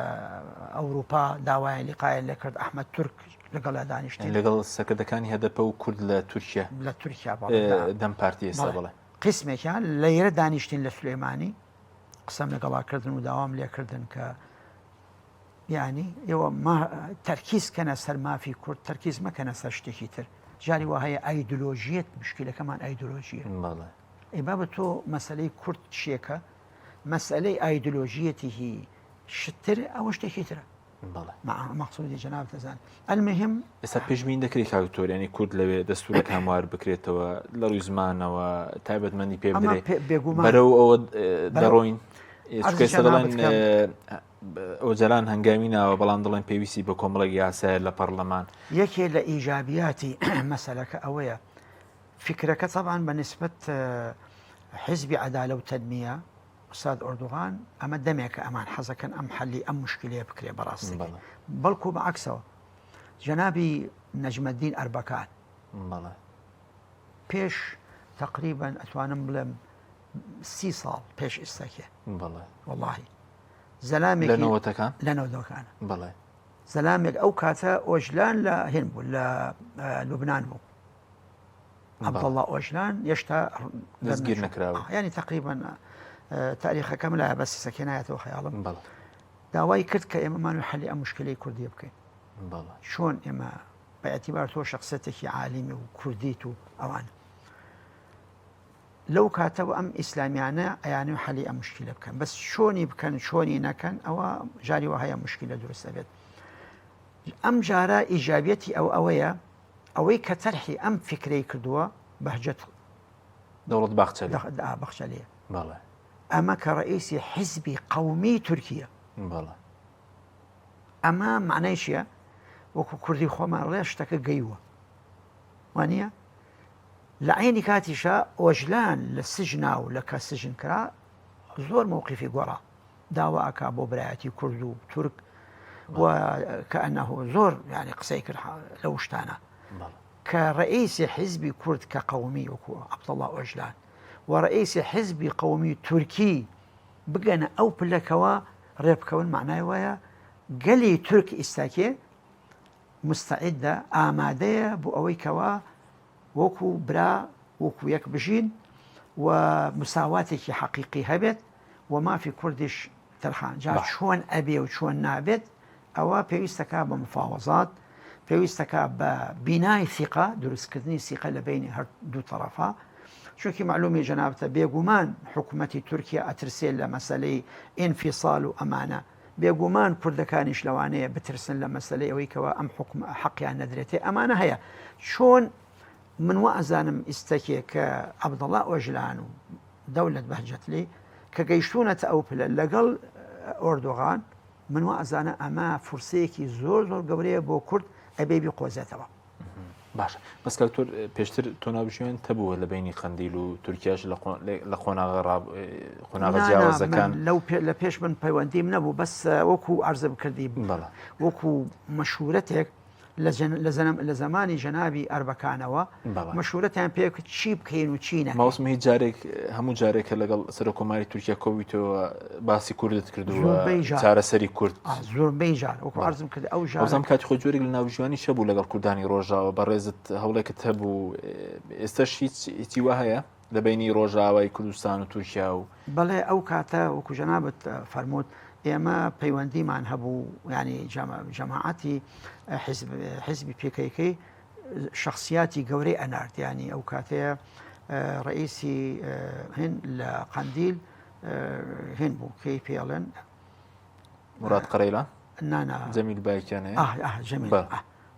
Speaker 2: ئەوروپا داوایان لیقایە لێ کرد ئەحمەد تورک لەگەڵ دانیشتین
Speaker 1: لەگەڵ سەکردەکانی هەدەپە و کورد لە تورکیا دەم پارتی ئێستا بڵێ
Speaker 2: قسمێکیان لەیرە دانیشتین لە سلێمانی قسەم لەگەڵاکردن و داوام لێکردن کە یعنی ئێوە تەرکیز کەنە سەر مافی کورد تەرکیز مەکەنە سەر شتێکی تر جاری وا هەیە ئایدۆلۆژیەت مشکلەکەمان ئایدۆلۆژیە ئەی بابە تۆ مەسەلەی کورد چیەکە مەسئلەی ئایدۆلۆژیەتی شتر ئەوە شتێکی ترە مەقصودی جەناب دەزان المهم
Speaker 1: ئێستا پێشبین دەکرێت کاکتۆر ینی کورد لەوێ دەستورێک هەموار بکرێتەوە لە ڕووی زمانەوە تایبەتمەندی پێ بدرێت بەرەو ئەوە دەڕۆین دەڵێن ئەو جەران هەنگامی ناوە بەڵام دەڵێن پێویستی بە کۆمەڵێک یاسایە لە پەرلەمان
Speaker 2: یەکێ لە ئیجابیاتی مەسەلەکە ئەوەیە فکرەکە طبعا بەنسبەت حزبی عەدالە و تەنمیە ئوستاد ئۆردوغان ئەمە دەمێکە ئەمان حەزەکەن ئەم حەلی ئەم مشکلەیە بکرێ بەڕاستی بەڵکو بەعەکسەوە جەنابی نەجمەدین ئەربەکان پێش تقریبا ئەتوانم بڵێم 30 ساڵ پێش ئێستاکێ وەڵاهی زەلامێکی لەنەوەدەکانە زەلامێک ئەو کاتە ئۆژلان لە هێن بوو لە لوبنان بوو عەبدەڵڵا ئۆژلان هێشتا
Speaker 1: دەستگیر نەکراوە
Speaker 2: ینی تقریبا تاریخەکەم لایە بەسی سەکێ نایەتەوە خەیاڵم داوای کرد کە ئێمەمان حەلی ئەم مشکلەی کوردی بکەین چۆن ئێمە بە ئەتیبار تۆ شەخسەتێکی عالیمی و کوردیت و ئەوانە لەو کاتەوە ئەم ئیسلامیانە ئەیانێ حەلی ئەم مشکلە بکەن بەس چۆنی بکەن چۆنی نەکەن ئەوە جاری وە هەیە مشکلە دروستە بێت ئەم جارە ئیجابیەتی ئەوەیە ئەوەی کە تەرحی ئەم فکرەی کردووە بەهجەت
Speaker 1: دەوڵەت
Speaker 2: باخچەلیە ئەمە کە ڕئیسی حیزبی قەومی تورکیە ئەمە معنای چییە وەکو کوردی خۆمان ڕێ شتەکە گەیوە وانە لە عینی کاتیشە ئۆژلان لە سژنا و لە کە سژن کرا زۆر مووقیفی گۆڕا داواکە بۆ برایەتی کورد و تورک وكأنه زۆر يعني قسەی کرد لەو شتانە کە ڕئیسی حیزبی کورد کە قەومی وەکو عەبدەڵڵا ئۆژلان و ڕئیسی حیزبی قەومی تورکی بگەنە ئەو پلەکەوە ڕێبکەون معنای وایە گەلی تورک ئیستاکێ مستعدە ئامادەیە بۆ ئەوەی کەوا وەکو برا وەکو یەک بژین و مساواتێکی حەقیقی هەبێت و مافی کوردیش تەرخان جا چۆن ئەبێ و چۆن نابێت ئەوە پێویستەکە بە مفاوەزات پێویستەکە بە بینای ثقە دروستکردنی سیقە لە بینی هەر دوو تەرەفا چونکی معلومی جەنابەتە بێگومان حکوومەتی تورکیا ئەترسێت لە مەسەلەی ئینفیساڵ و ئەمانە بێگومان کوردەکانیش لەوانەیە بترسن لە مەسەلەی ئەوەی کەوە ئەم حەقیان نەدرێتێ ئەمانە هەیە چۆن من وا ئەزانم ئیستەکێ کە عەبدەڵڵا ئۆژلان و دەولەت بەهجەتلی کە گەیشتونەتە ئەو پلە لەگەڵ ئۆردۆغان من وا ئەزانە ئەمە فرسەیەکی زۆر زۆر گەورەیە بۆ کورد ئەبێ بیقۆزێتەوە.
Speaker 1: باشە بەس کاکتۆر پێشتر تۆ نابژێن هەبووە لە بینی خەندیل و تورکیاش لە قۆناغە جیاوازەکان
Speaker 2: لە پێش من پەیوەندیم نەبوو بەس وەکو عەرزم کردی وەکو مەشورەتێک لە زمانی جەنابی ئەربەکانەوە مەشورەتیان پێ چی بکەین و چی نەکەین.
Speaker 1: ماوەسم هیچ جارێک هەموو جارێکە لەگەڵ سەرۆکۆماری تورکیا کۆبیتەوە باسی کوردت کردووە چارەسەری کورد
Speaker 2: زۆربەی جار وەکو عەرزم کرد ئەو
Speaker 1: ژام کاتی خۆ جۆرێک لە ناوژوانی شەبوو لەگەڵ کوردانی ڕۆژاوە بەڕێزت هەوڵێکت هەبوو ئێستاش هیچی وە هەیە لە بینی ڕۆژاوای کوردستان و تورکیا و
Speaker 2: بەڵێ ئەو کاتە وەکو جەنابەت فەرمووت ئێمە پەیوەندیمان هەبوو ینی جەماعەتی حیزبی پێکەکەی شخصیاتی گەورەی ئەنارد ینی ئەو کاتەیە ڕئیسی هێن لە قەندیل هێن بوو کەی پێڵێن
Speaker 1: مراد قەرەیلا
Speaker 2: نانا
Speaker 1: جەمیل بایکیانەیە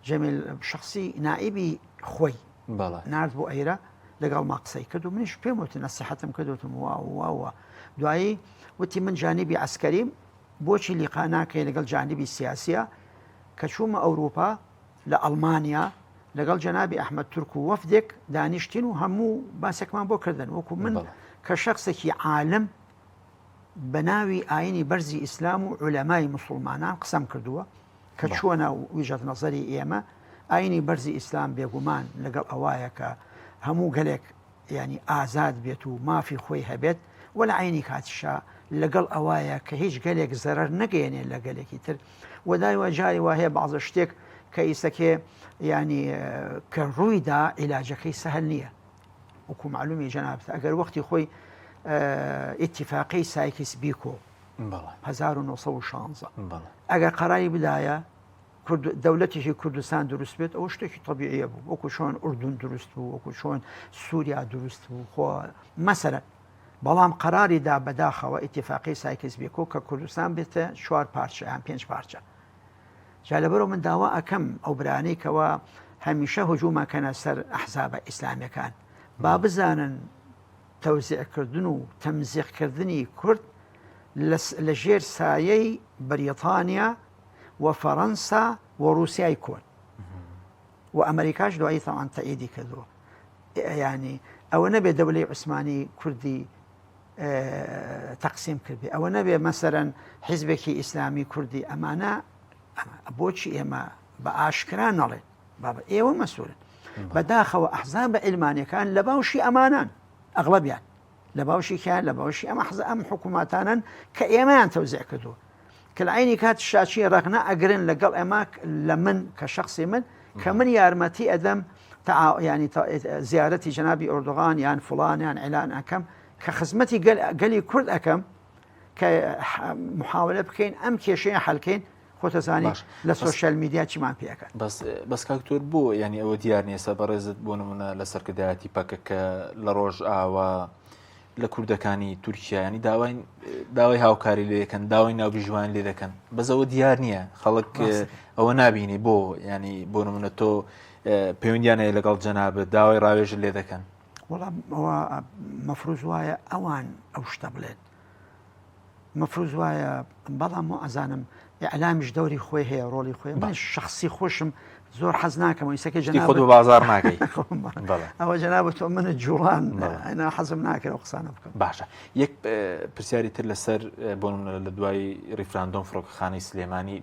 Speaker 2: جەمیل شخصی نائیبی خۆی نارد بۆ ئەیرە لەگەڵ ما قسەی کرد و منیش پێم وتی نەسیحەتم کردوتم واوە دوایی وتی من جانبی عسکەریم بۆچی لیقا ناکەی لەگەڵ جانبی سیاسیە کە چوومە ئەوروپا لە ئەڵمانیا لەگەڵ جەنابی ئەحمەد تورک و وەفدێک دانیشتین و هەموو باسێکمان بۆ کردن وەکو من کە شخصێکی عالم بە ناوی ئاینی بەرزی ئیسلام و عولەمای موسڵمانان قسەم کردووە کە چۆنە ویژەت نەزەری ئێمە ئاینی بەرزی ئیسلام بێگومان لەگەڵ ئەوایە کە هەموو گەلێک ینی ئازاد بێت و مافی خۆی هەبێت وە لە عینی کاتیشا لەگەڵ ئەوایە کە هیچ گەلێک زەرەر نەگەێنێ لە گەلێکی تر وەدای وەجاری وا هەیە بەعزە شتێک کە ئیسەکێ ینی کە ڕوویدا عیلاجەکەی سەهل نییە وەکو معلومی جەنابەت ئەگەر وەختی خۆی ئیتیفاقی سایکس بیکۆ 1916 ئەگەر قەراری بدایە دەولەتێکی کوردستان دروست بێت ئەوە شتێکی طبیعیە بوو وەکو چۆن ئوردون دروست بوو وەکو چۆن سووریا دروست بوو خۆ مەسەرە بەڵام قەراریدا بەداخەوە ئیتیفاقی سایکس بیکۆ کە کوردستان بێتە 4 پارچە یان 5 پارچە جا لەبەرەوە من داوا ئەەکەم ئەو برانەی کەوە هەمیشە هجوومەکەنە سەر ئەحزابە ئیسلامیەکان با بزانن تەوزیعکردن و تەمزیقکردنی کورد لە ژێر سایەی بەریتانیا و فەڕەنسا و رووسیای کۆن و ئەمریکاش دوایی تەوان تەئیدی کردووە ینی ئەوە نەبێ دەولەی عوسمانی کوردی تەقسیم کردی ئەوە نەبێ مەسەرەن حیزبێکی ئیسلامی کوردی ئەمانە بۆچی ئێمە بە ئاشکرا نەڵێن بابە ئێوە مەسئولن بەداخەوە ئەحزابە ئیلمانیەکان لە باوشی ئەمانان ئەغڵەبیان لە باوشیکیان لە باوشی ئەم حکوومەتانن کە ئێمەیان تەوزیع کردووە کە لە عینی کات شاچی ڕەغنا ئەگرن لەگەڵ ئێمە لە من کە شخصی من کە من یارمەتی ئەدەم ینی زیارەتی جەنابی ئۆردۆغان یان فڵان یان عیلان ئەەکەم کە خزمەتی گەلی کورد ئەەکەم کە محاولە بکەین ئەم کێشەیە حەلکەین خۆتەزانی لە سۆشیال میدیا چیمان پێەکەن
Speaker 1: بەس کاکتۆر بۆ ینی ئەوە دیار نیە بەڕێزت بۆ نمونە لە سەرکردایەتی پەکە کە لە ڕۆژ ئاوا لە کوردەکانی تورکیا ینی داوای هاوکاری لێ دەکەن داوای ناوبیژوان لێ دەکەن بەزەوە دیار نییە خەڵک ئەوە نابینی بۆ ینی بۆ نمونە تۆ پەیوەندیانەیە لەگەڵ جەنابەت داوای ڕاوێژ لێ دەکەن
Speaker 2: وەڵام ئەوە مەفروض وایە ئەوان ئەو شتە بڵێن مفروض وایە بەڵام و ئەزانم ئەعلامیش دەوری خۆی هەیە ڕۆڵی خۆی من شخصی خۆشم زۆر حەز ناکەم ئیسەکە
Speaker 1: جناب خۆت بە بازار ناکەی
Speaker 2: ئەوە جەناب تۆ منە جوڵان ئەنا حەزم ناکەێت قسانە بکەم
Speaker 1: باشە یەک پرسیاری تر لەسەر بۆ لە دوای ریفراندۆم فڕۆکەخانەی سلێمانی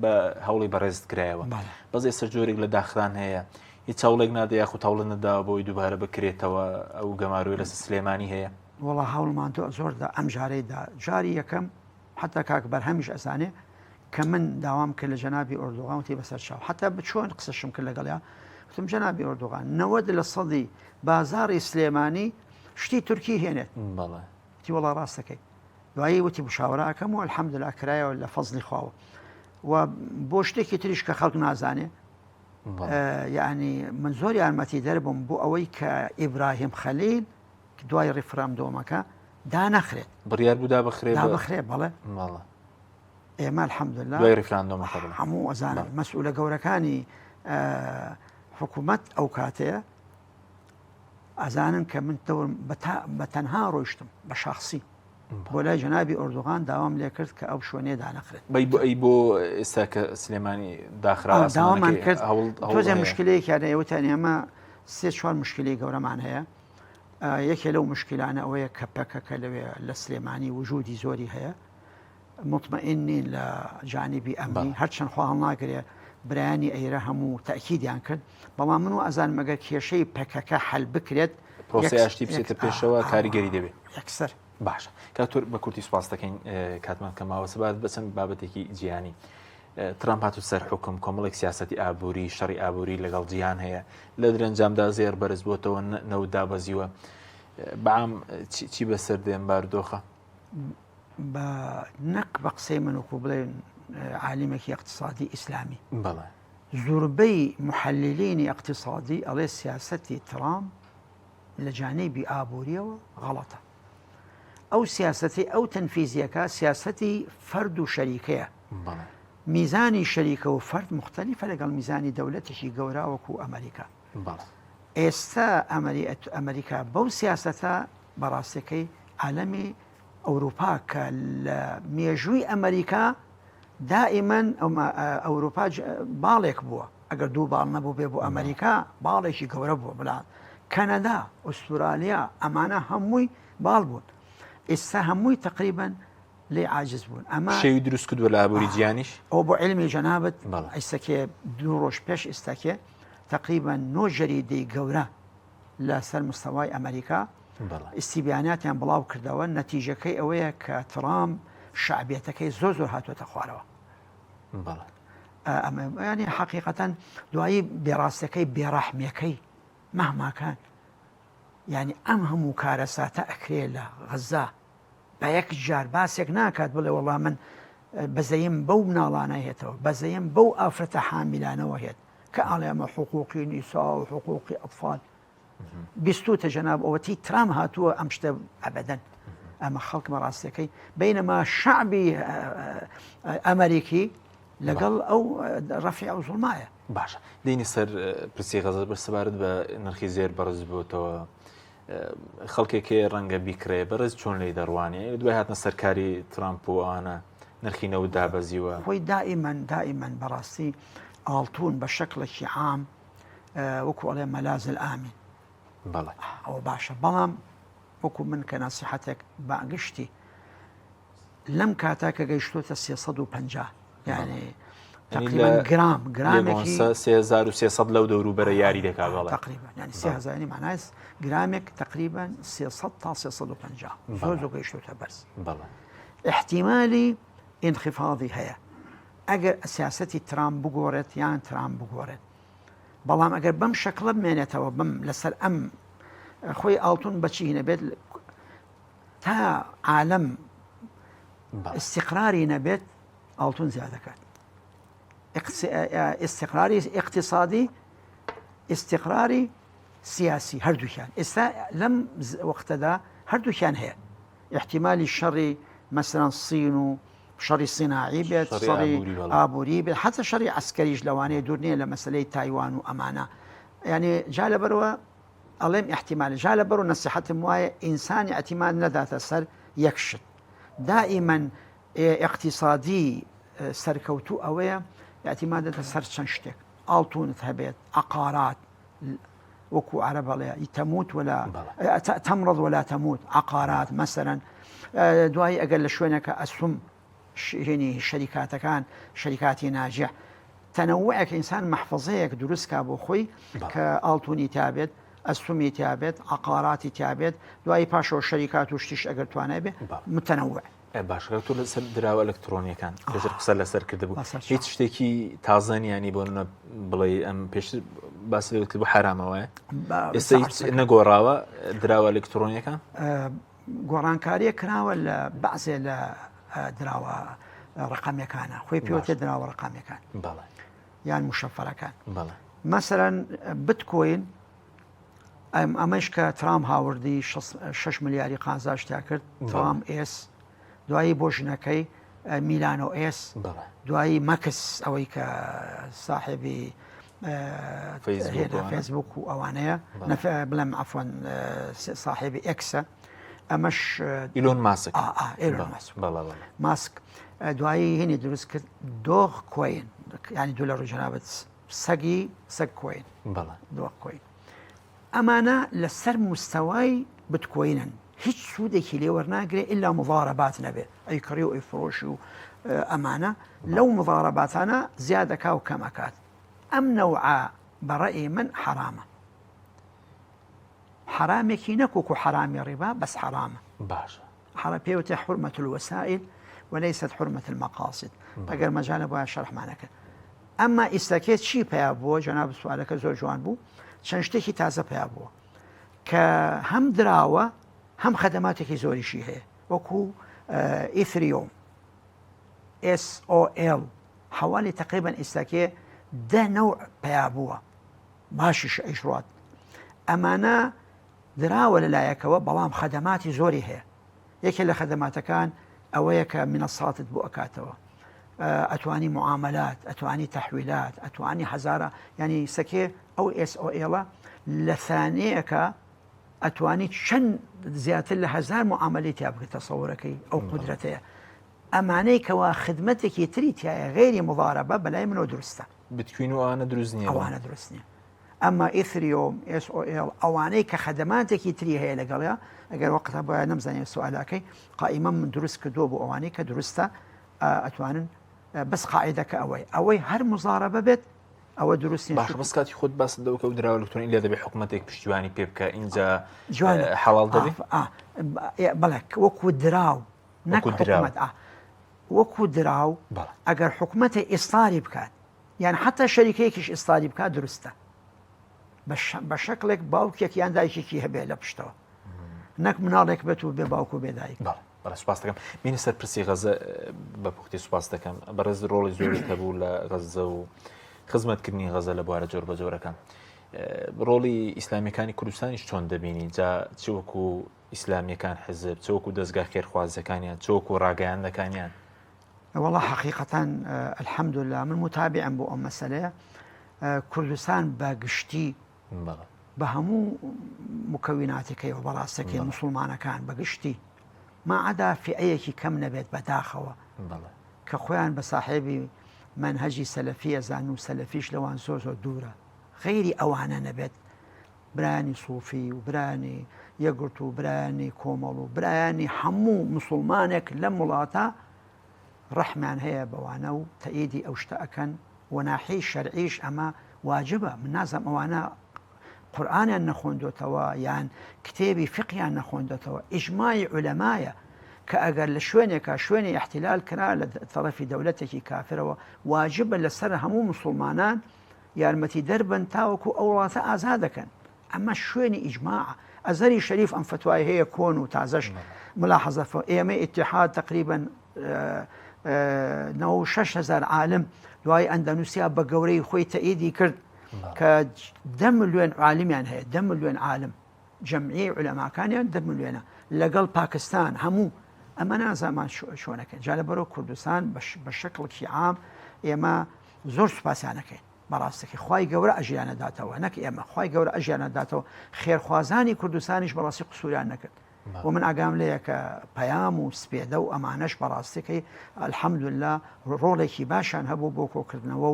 Speaker 1: بە هەوڵی بەڕێز کرایەوە بەس ئێستا جۆرێک لە داخران هەیە هیچ هەوڵێک نادە یاخود هەوڵە نەداوە بۆی دووبارە بکرێتەوە ئەو گەماروی لەسەر سلێمانی هەیە
Speaker 2: وەڵا هەوڵمان تۆ زۆردا ئەم جارەیدا جاری یەکەم حتا کاک بەرهەمیش ئەزانێ کە من داوام کرد لە جەنابی ئۆردۆغان بەسەر چاو حتا بچۆن قسەشم کرد لەگەڵیا وتم جەنابی ئۆردۆغان 90% بازاری سلێمانی شتی تورکی هێنێت تی وەڵا ڕاستەکەی دوایی وتی مشاوەراکەم و الحەمدلله کرایەوە لە فەزلی خواوە و بۆ شتێکی تریش کە خەڵک نازانێ یعنی من زۆر یارمەتی دەربم بۆ ئەوەی کە ئیبراهیم خەلیل دوای ڕیفرەندۆمەکە دانەخرێت
Speaker 1: بڕیار بوودا
Speaker 2: بخرێ بەڵێ ئێمە الحەمدلله
Speaker 1: دوای ڕیفراندۆمەکە
Speaker 2: هەموو ئەزانم مەسئولە گەورەکانی حکوومەت ئەو کاتەیە ئەزانن کە من بە تەنها ڕۆیشتم بە شخصی بۆ لای جەنابی ئۆردۆغان داوام لێ کرد کە ئەو شوێنێ دانەخرێت
Speaker 1: بۆ ئێستا کە سلێمانی داخرا
Speaker 2: داوامان کرد تۆزێ مشکلەیەکیانە ئێوەتان ئێمە 3-4 مشکلی گەورەمان هەیە یەکێ لەو مشکلانە ئەوەیە کە پەکەکە لەوێ لە سلێمانی وجودی زۆری هەیە مطمئنین لە جانبی ئەمنی هەرچەند خواڵ ناگرێ برایانی ئەیرە هەموو تاکیدیان کرد بەڵام من و ئەزان مەگەر کێشەی پەکەکە هەل بکرێت
Speaker 1: پرۆسەیاشتی بچێتە پێشەوە کاریگەری دەبێت
Speaker 2: یەکسەر
Speaker 1: باشە کاتۆر بە کورتی سوپاس دەکەین کاتمان کە ماوە سەبات بەچەند بابەتێکی جیهانی ترامپ هاتو سەر حکم کۆمەڵێک سیاسەتی ئابووری شەڕی ئابووری لەگەڵ جیهان هەیە لە درەنجامدا زێر بەرز بۆتەوە نەوت دابەزیوە بەعام چی بەسەر دێن بارودۆخە
Speaker 2: بە نەک بە قسەی منوکو بڵێن عالمێکی اقتصادی ئیسلامی
Speaker 1: بەڵێ
Speaker 2: زۆربەی محللینی اقتصادی ئەڵێ سیاسەتی ترامپ لە جانبی ئابووریەوە غەڵەتە ئەو سیاسەتی ئەو تەنفیزیەکە سیاسەتی فرد و شەریکەیە میزانی شەریکە و فرد مختلفە لەگەڵ میزانی دەولەتێکی گەورە وەکو ئەمریکا ئێستا ئەمریکا بەو سیاسەتە بەڕاستەکەی عالەمی ئەوروپا کە لە مێژووی ئەمریکا دائیمەن ئەوروپا باڵێک بووە ئەگەر دوو باڵ نەبوو بێ بۆ ئەمریکا باڵێکی گەورە بووە بڵات کەنەدا ئوسترالیا ئەمانە هەمووی باڵ بوون ئێستا هەمووی تقریبان لێ عاجز بوون ئەمە
Speaker 1: شێوی دروست کردووە لە ئابووری جیهانیش
Speaker 2: ئەو بۆ علمی جەنابەت ئەیسەکێ 2 ڕۆژ پێش ئێستاکێ تقریبا 9 جەریدەی گەورە لە سەر مستەوای ئەمریکا ئیسیبیاناتیان بڵاو کردەوە نەتیجەکەی ئەوەیە کە ترامپ شعبیەتەکەی زۆر هاتوۆتە خوارەوە ینی حقیقەتەن دوایی بێڕاستەکەی بێڕەحمیەکەی مەهماکان یعنی ئەم هەموو کارە ساتە ئەکرێ لە غەزا بە یەک جار باسێک ناکات بڵێ وەڵام من بەزەیم بەو مناڵانە هێتەوە بەزەیم بەو ئافرەتە حامیلانەوە هێت کە ئاڵێمە حقوقی نیسا و حقوقی ئەطفال بیستوتە جەناب ئەوەتی ترام هاتووە ئەم شتە ئەبەدەن ئەمە خەڵک بەڕاستیەکەی بینەما شعبی ئەمریکی لەگەڵ ئەو ڕەفی ئەو زوڵمایە
Speaker 1: باشە دێنی سەر پرسی غەزە بەسەبارەت بە نرخی زێر بەرز بووتەوە خەڵکێکی ڕەنگە بیکرێ بەرز چۆن لی دەڕوانێ دوای هاتنە سەرکاری ترامپ و ئەوانە نرخی نەوت دابەزیوە
Speaker 2: خۆی دائیمەن بەڕاستی ئاڵتون بە شەکڵێکی عام وەکو ئەڵێ مەلازل ئامین
Speaker 1: بەڵێ
Speaker 2: ئەوە باشە بەڵام وەکو من کە ناسیحەتێک باگشتی لەم کاتا کە گەیشتۆتە 350 یعنی تقریبا گرامێکی
Speaker 1: 3300 لەو دەوروبەرە یاری دەکا بەڵێ
Speaker 2: تقریبا یعنی 3000 معنای گرامێک تقریبا 300 تا 350 زۆر گەیشتۆتە بەرز
Speaker 1: بەڵێ
Speaker 2: احتیمالی انخفاضی هەیە ئەگەر سیاسەتی ترامپ بگۆڕێت یان ترامپ بگۆڕێت بەڵام ئەگەر بەم شەکڵە بمێنێتەوە بم لەسەر ئەم خۆی ئاڵتون بەچی هینەبێت تا عالم استقراری نەبێت ئاڵتون زیادەکات استقراری اقتصادی استقراری سیاسی هەردووکیان ئێستا لەم وەختەدا هەردووکیان هەیە احتیمالی شەڕی مەسەڵەن سین و شەڕی سیناعی بێت شەڕی ئابووری بێت حتا شەڕی عەسکەریش لەوانەیە دوور نییە لە مەسلەی تایوان و ئەمانە یعنی جا لەبەرەوە ئەڵێم احتیمال جا لەبەر و نەسیحەتم وایە ئینسانی ئەتیمان نەداتە سەر یەک شت دائما اقتصادي سەرکەوتوو ئەوەیە اعتیمادەتە سەر چەند شتێک ئاڵتونت هەبێت عقارات وەکو عەرە بەڵێ تەموت ولا تەمرض ولا تەموت عقارات مثلا دوای ئەگەر لە شوێنەکە ئەسوم شیرینی شەریکاتەکان شەریکاتی ناجح تەنەوعێک ئینسان محفەزەیەک دروستکا بۆ خۆی کە ئاڵتونی تابێت ئەسومی تابێت عقاراتی تابێت دوای پاشەوە شەریکات و شتیش ئەگەر توانای بێ متەنەوع
Speaker 1: باشە تۆ لەسەر دراوە ئەلکترۆنیەکان لەژر قسە لەسەر کردبوو هیچ شتێکی تازەنیانی بۆ بڵێ ئەم پێشتر باسی بۆ حرامەوەیە ئێستا هیچ نەگۆڕاوە دراوە ئەلکترۆنیەکان
Speaker 2: گۆڕانکاریە کراوە لە بەعزێ لە دراوە ڕقامیەکانە خۆی پێوتێ دراوە ڕقامیەکان یان مشەفەرەکان مەسەرەن بتکۆین ئەمەش کە ترام هاوردی 6 ملیاری قازاشتیا کرد ترام ئێس دوایی بۆ ژنەکەی میلانۆ ئێس دوایی مەکس ئەوەی کە صاحبی فێسبوک و ئەوانەیە بڵێم عەفوەن صاحبی ئێکسە ئەمەش
Speaker 1: ئیلۆن ماسک
Speaker 2: ماسک دوایی هینی دروست کرد دۆغ کۆین ینی دوو لە ڕووجەنابەت سەگ کۆین دۆغ کۆین ئەمانە لەسەر مستەوای بتکۆینن هیچ سوودێکی لێ وەرناگرێ ئللا مضارەبات نەبێت ئەی کڕی و ئەی فڕۆشی و ئەمانە لەو مضارەباتانە زیادەکا و کەمەکات ئەم نەوعە بەڕێی من حرامە حرامێکی نەکوکو حرامی ڕیبا بەس حرامە
Speaker 1: باش
Speaker 2: پێوتێ حرمەت الوسائل وليست حرمة المقاصد ئەگەر مەجالە بۆیان شەرحمانەکە ئەمما ئیسلاکێت چی پیا بووە جەناب سوالەکە زۆر جوان بوو چەند شتێکی تازە پیا بووە کە هەم دراوە هەم خەدەماتێکی زۆریشی هەیە وەکو ئیثریۆم SOL حوالی تقریبا ئیسلاکێ 10 نەوع پیا بووە باشیش ئەیشڕات ئەمانە دراوە لەلایەکەوە بەڵام خەدەماتی زۆری هەیە یەکێک لە خەدەماتەکان ئەوەیە کە منەساتت بۆ ئەکاتەوە ئەتوانی معاملات ئەتوانی تەحویلات ئەتوانی هەزارە ینی سەکێ ئەو SOL لە ثانەیەکە ئەتوانی چەند زیاتر لە 1000 معاملەی تیا بکە تەسەوڕەکەی ئەو قودرەتەیە ئەمانەی کەوا خدمەتێکی تری تایە غێری مضارەبە بەلای منەوە دروستە
Speaker 1: بتکوین و ئەوانە دروست نییە
Speaker 2: ئەوانە دروست نییە ئەمما ئیثریۆم SOL ئەوانەی کە خەدەماتێکی تری هەیە لەگەڵەیە ئەگەر وەقتە بۆە نەمزانێت سوالەکەی قائیمە من دروست کردووە بۆ ئەوانەی کە دروستە ئەتوانن بەس قاعدەکە ئەوەی هەر مزارەبە بێت ئەوە دروستی
Speaker 1: باش بەس کاتی خۆت باس دەوکە و دراوە ئەلکترۆنی لێ دەبێت حکوومەتێک پشتیوانی پێ بکە اینجا حەڵال دەبێت
Speaker 2: بەڵێ وەکو دراو نەک حکوومەت وەکو دراو ئەگەر حکوومەتە ئێستاری بکات یان حتا شەریکەیەکیش ئێستاری بکات دروستە بە شەکڵێک باوکێک یان دایکێکی هەبێ لە پشتەوە نەک مناڵێک بێت و بێ باوک و بێدایک
Speaker 1: سوپاس دەکەم مینیستەر پرسی غەزە بە پوختی سوپاس دەکەم بەڕێز ڕۆڵی زۆری هەبوو لە غەزە و خزمەتکردنی غەزە لە بوارە جۆر بە جۆرەکان ڕۆڵی ئیسلامیەکانی کوردستانیش چۆن دەبینی جا چ وەکو ئیسلامیەکان حزب چ وەکو دەستگا خێرخوازەکانیان چ وەکو ڕاگەیاندەکانیان
Speaker 2: والله حقیقەتەن الحەمدوللا من متابعم بۆ ئەم مەسەلەیە کوردستان بەگشتی بە هەموو مکەویناتەکەی و بەڕاستەکەی موسڵمانەکان بەگشتی ماعەدا فئەیەکی کەم نەبێت بەداخەوە کە خۆیان بە ساحێبی منهەجی سەلەفیە زان و سەلەفیش لەوان زۆر زۆر دوورە غەیری ئەوانە نەبێت برانی سوفی و برانی یەگرت و برانی کۆمەڵ و برایانی هەموو موسڵمانێک لەم وڵاتە ڕەحمیان هەیە بەوانە و تەئیدی ئەو شتە ئەکەن وەناحی شەرعیش ئەمە واجبە من نازم ئەوانە قورئانیان نەخوێندوتەوە یان کتێبی فقیان نەخوێندوتەوە ئیجماعی عولەمایە کە ئەگەر لە شوێنێکە شوێنی احتیلال کرا لە تەرەفی دەولەتێکی کافرەوە واجبە لەسەر هەموو موسڵمانان یارمەتی دەربن تاوەکو ئەو وڵاتە ئازاد دەکەن ئەمە شوێنی ئیجماعە ئەزەری شەریف ئەم فتوای هەیە کۆن و تازەش ملاحەزە ئێمە ئیتحاد تقریبا 6,000 عالم دوای ئەندەنوسیا بە گەورەی خۆی تەئیدی کرد کە 10 ملیۆن عالمیان هەیە 10 ملیۆن عالم جەمعی عولەماکانیان 10 ملیۆنە لەگەڵ پاکستان هەموو ئەمە نازامان شۆنەکەن جا لەبەرەوە کوردستان بە شەکڵێکی عام ئێمە زۆر سوپاسیانەکەین بەڕاستەکەی خوای گەورە ئەژیانەداتەوە نەک ئێمە خوای گەورە ئەژیانەداتەوە خێرخوازانی کوردستانیش بەڕاستی قسووریان نەکرد ومن ئاگام لەیە کە پەیام و سپێدە و ئەمانەش بەڕاستیکەی الحەمدوللا ڕۆڵێکی باشیان هەبوو بۆ کۆکردنەوە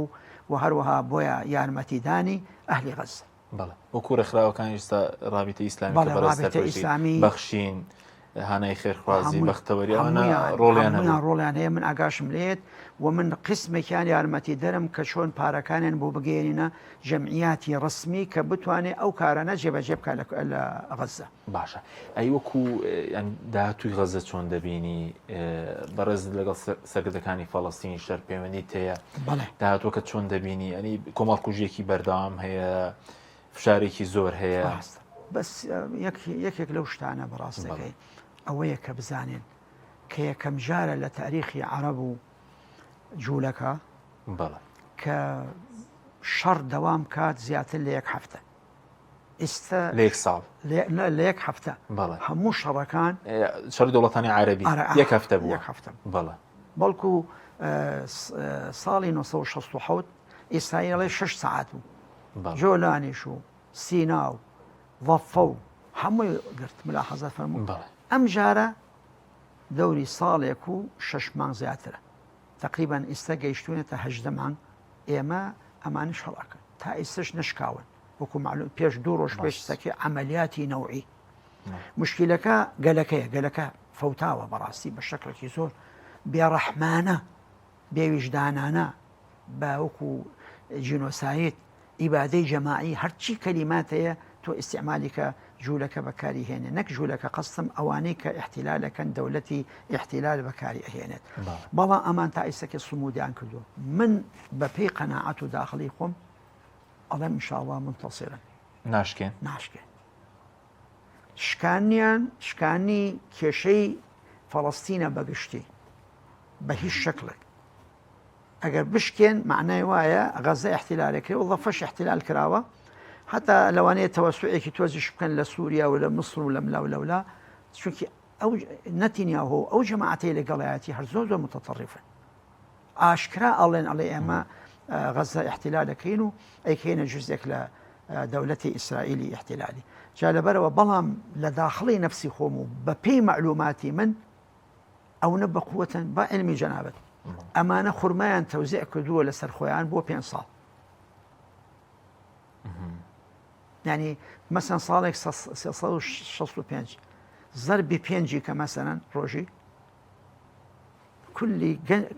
Speaker 2: و هەروەها بۆیە یارمەتیدانی ئەهلی غەزە.
Speaker 1: بەڵێ وەکو ڕێکخراوەکان ئێستا ڕابطەی ئیسلامی
Speaker 2: بەڵێ ڕابطەی ئیسلامی
Speaker 1: بەخشین هانای خێرخوازی بەختەوەری ئەوانە
Speaker 2: ڕۆڵیان هەیە. من ئاگاشم لێت و من قسمێکیان یارمەتی دەرم کە چۆن پارەکانیان بۆ بگەێنینە جەمعیاتی ڕسمی کە بتوانێت ئەو کارانە جێبەجێ بکات لە غەزە.
Speaker 1: باشە ئەی وەکو داهاتووی غەزە چۆن دەبینی بەڕێز لەگەڵ سەرکردەکانی فەڵەستینی شەر پەیوەندیت هەیە داهاتووەکە چۆن دەبینی ئەنی کۆمەڵکوژیەکی بەردەوام هەیە فشارێکی زۆر هەیە
Speaker 2: بەس یەکێک لەو شتانە بەڕاستەکەی ئەوەیە کە بزانێن کە یەکەم جارە لە تاریخی عەرەب و جوولەکە کە شەڕ دەوام کات زیاتر لە 1 هەفتە ئێستا
Speaker 1: لە 1 ساڵ
Speaker 2: لە 1 هەفتە هەموو شەڕەکان
Speaker 1: شەڕی دەوڵەتانی عەرەبی 1 هەفتە بوو
Speaker 2: 1 هەفتە بەڵکو ساڵی 1967 ئیسرائیل 6 ساعات بوو جۆلانیش و سینا و ضەفە و هەمووی گرت ملاحەزە فەرموو ئەم جارە دەوری ساڵێک و 6 مانگ زیاترە تقریبا ئێستا گەیشتوونێتە 18 مانگ ئێمە ئەمانش هەڵاکەن تا ئێستش نشکاون وەکو معلوم پێش 2 ڕۆژ پێش سەکێ عملیاتی نەوعی مشکلەکە گەلەکە فەوتاوە بەڕاستی بە شەکلێکی زۆر بێڕەحمانە بێویژدانانە بە وەکو جینۆساید ئیبادەی جەماعی هەرچی کەلیمات هەیە تۆ ئیستیعمالی کە جوولەکە بەکاری هێنێ نەک جوولەکە قەستم ئەوانەی کە ئیحتیلالەکەن دەوڵەتی ئیحتیلال بەکاری ئەهێنێت بەڵام ئەمان تا ئێستاکە سمودیان کردووە من بە پێی قەناعەت و داخلی خۆم ئەڵێم ئینشاءڵڵا منتەسیرن
Speaker 1: ناشکێن
Speaker 2: شکانی کێشەی فەڵەستینە بەگشتی بە هیچ شکلێک ئەگەر بشکێن معنای وایە غەزە احتیلالێکرێ و ضەفەش احتیلال کراوە حتا لەوانەیە تەوەسوعێکی تۆزیش بکەن لە سووریا و لە مصر و لەملا و لەولا چونکی ئەو نەتینیاهۆ ئەو جەماعەتەی لەگەڵایەتی هەر زۆر متەطەرریفن ئاشکرا ئەڵێن ئەڵێ ئێمە غەزە احتیلالەکەین و ئەیکەینە جوزێک لە دەوڵەتی ئیسرائیلی احتیلالی جا لەبەرەوە بەڵام لە داخڵی نەفسی خۆم و بە پێی معلوماتی من ئەوە بەقووەتەن با علمی جەنابەت ئەمانە خورمایان تەوزیع کردووە لەسەر خۆیان بۆ 5 ساڵ یعنی مەسەن ساڵێک 365 زەربی 5 کە مەسەنەن ڕۆژی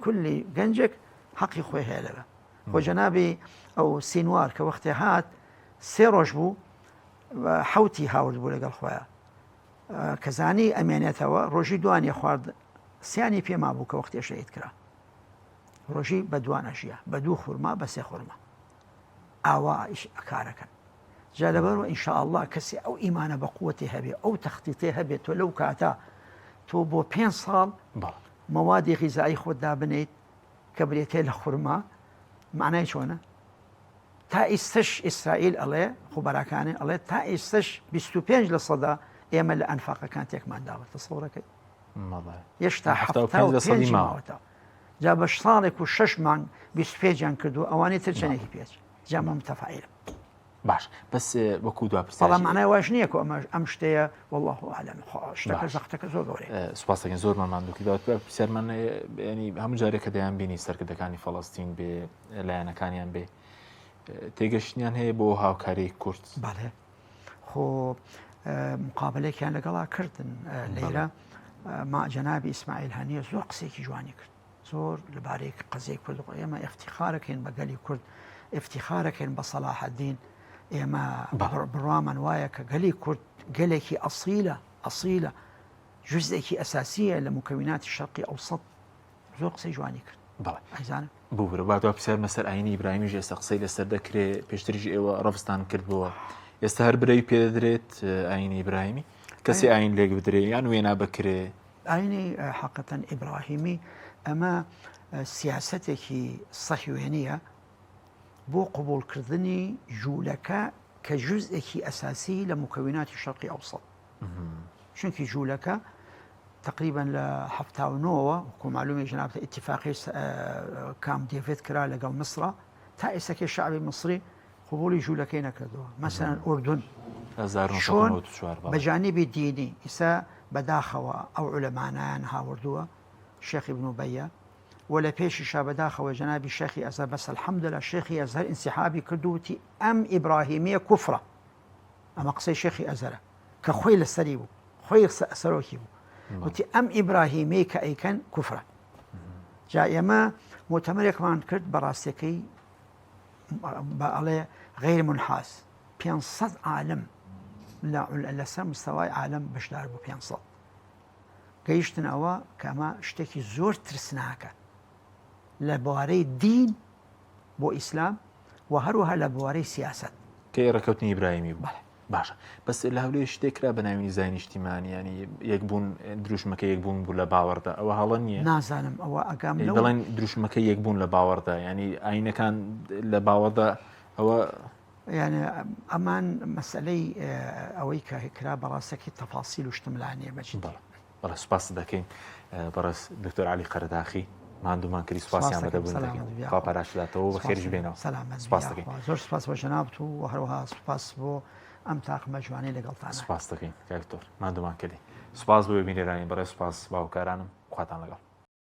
Speaker 2: کولی گەنجێک حەقی خۆی هەیە لەبە خۆ جەنابی ئەو سینوار کە وەختێ هات 3 ڕۆژ بوو حوتی هاورد بوو لەگەڵ خۆیان کەزانی ئەمێنێتەوە ڕۆژی دوانی خوارد سیانی پێما بوو کە وەختی شەهید کرا ڕۆژی بە دوانەژیە بە 2 خورما بە 3 خورما ئاوا کارەکەن جا لەبەرەوە ئینشاءالله کەسی ئەو ئیمانە بە قووەتی هەبێ ئەو تەختیتێ هەبێت تۆ لەو کاتە تۆ بۆ 5 ساڵ مەوادی غیزایی خۆت دابنیت کە برێتێ لە خورما معنای چۆنە تا ئێستش ئیسرائیل ئەڵێ خوبەراکانی ئەڵێ تا ئێستش 25% ئێمە لە ئەنفاقەکان تێکمان داوە تەسەوڕەکەی هێشتا 75 ماوەتە جا بە ساڵێک و 6 مانگ 25 کردو ئەوانەی تر چەندێکی پێچ جامە متەفاعیلم
Speaker 1: باش بەس وەکو دو
Speaker 2: بەڵام معنای واش نییە کە ئەم شتەیە والله ئاعلم شتەکە زەختەکە زۆر گەورەیە
Speaker 1: سوپاسەکەن زۆر ماماندووکی داوت پرسیارمان ینی هەموو جارێک کە دەیان بینی سەرکردەکانی فەڵەستین بێ لایەنەکانیان بێ تێگەشتیان هەیە بۆ هاوکاری کورد
Speaker 2: بەڵێ خۆ مقابلێکیان لەگەڵا کردن لێرە ما جەنابی ئیسماعیل هەنیە زۆر قسێکی جوانی کرد زۆر لەبارەی قەزەی کورد ئێمە ئیفتیخارەکەین بە گەلی کورد ئیفتیخارەکەین بە سەلاح الدین ئێمە بڕوامان وایە کە گەلی کورد گەلێکی ئەسیلە جزئێکی ئەساسیە لە مکەویناتی شەرقی ئەوسەط زۆر قسەی جوانی کرد ئەیزانم
Speaker 1: بوو بەردەوا پرسیار مەسەر ئاینی ئیبراهیمیش ئێستا قسەی لەسەر دەکرێت پێشتریش ئێوە ڕەفستان کردبووە ئێستا هەر برەی پێدەدرێت ئاینی ئیبراهیمی کەسی ئاین لێک بدرێت یان وێنا بکرێ
Speaker 2: ئاینی حەقەتەن ئیبراهیمی ئەمە سیاسەتێکی سەهیوێنیە بۆ قبولکردنی جوولەکە کە جزئێکی ئەساسی لە مکەویناتی شەرقی ئەوسەط چونکی جوولەکە تقریبا لە 79ەوە وەکو معلومی جەنابەت ئیتیفاقی کام دێڤێت کرا لەگەڵ مسرە تا ئێستاکەی شەعبی مصری قبولی ژوولەکەی نەکردەوە مەسەن ئوردون شۆن
Speaker 1: 1994
Speaker 2: بە جانیبی دینی ئیسا بەداخەوە ئەو عولەمانیان هاوردووە شێخی ابن بەیە و لە پێشیشا بەداخەوە جەنابی شێخی ئەزهەر بەس الحەمدلله شێخی ئەزهەر ئینسیحابی کردووتی ئەم ئیبراهیمیە کوفرە ئەمە قسەی شێخی ئەزهەرە کە خۆی لەسەری بوو خۆی سەرۆکی بوو وتی ئەم ئیبراهیمەی کە ئەیکەن کوفرە جا ئێمە مؤتەمەرێکمان کرد بەڕاستیەکەی بە ئەڵێ غیر منحاس 500 عالم لەسەر مستەوای عالم بەشدار بوو 500 گەیشتن ئەوە کە ئەمە شتێکی زۆر ترسناکە لە بوارەی دین بۆ ئیسلام و هەروەها لە بوارەی سیاست
Speaker 1: کە ڕێکەوتنی ئیبراهیمی بوو باشە بەس لە هەولێر شتێکرا بە ناوی زای نیشتیمانی ینی یەکبوون دروشمەکە یەکبوون بوو لە باوەڕدا ئەوە هەڵە نییە
Speaker 2: نازانم ئەوە ئەگام
Speaker 1: دەڵێن دروشمەکە یەکبوون لە باوەڕدا ینی ئاینەکان لە باوەڕدا ئەوە
Speaker 2: یعنی ئەمان مەسلەی ئەوەی کە کرا بەڕاستەکی تەفاسیل و شتملانیە بەچین
Speaker 1: بەڵێ سوپاس دەکەین بەڕاست دکتۆر علی قەرداخی مادومان کردی سوپاسیان بەدەبوون خوا پاراشداتەوە بە خێرش بێنەوە
Speaker 2: سپاس دەکەین زۆر سپاس بۆ جەنابەت و هەروەها سپاس بۆ ئەم تاقمە جوانەی لەگەڵتان
Speaker 1: سپاس دەکەین کاکتۆر مادومان کردی سپاس بۆ ببینێرانی بەڕێ سپاس باوکارانم خواتان لەگەڵ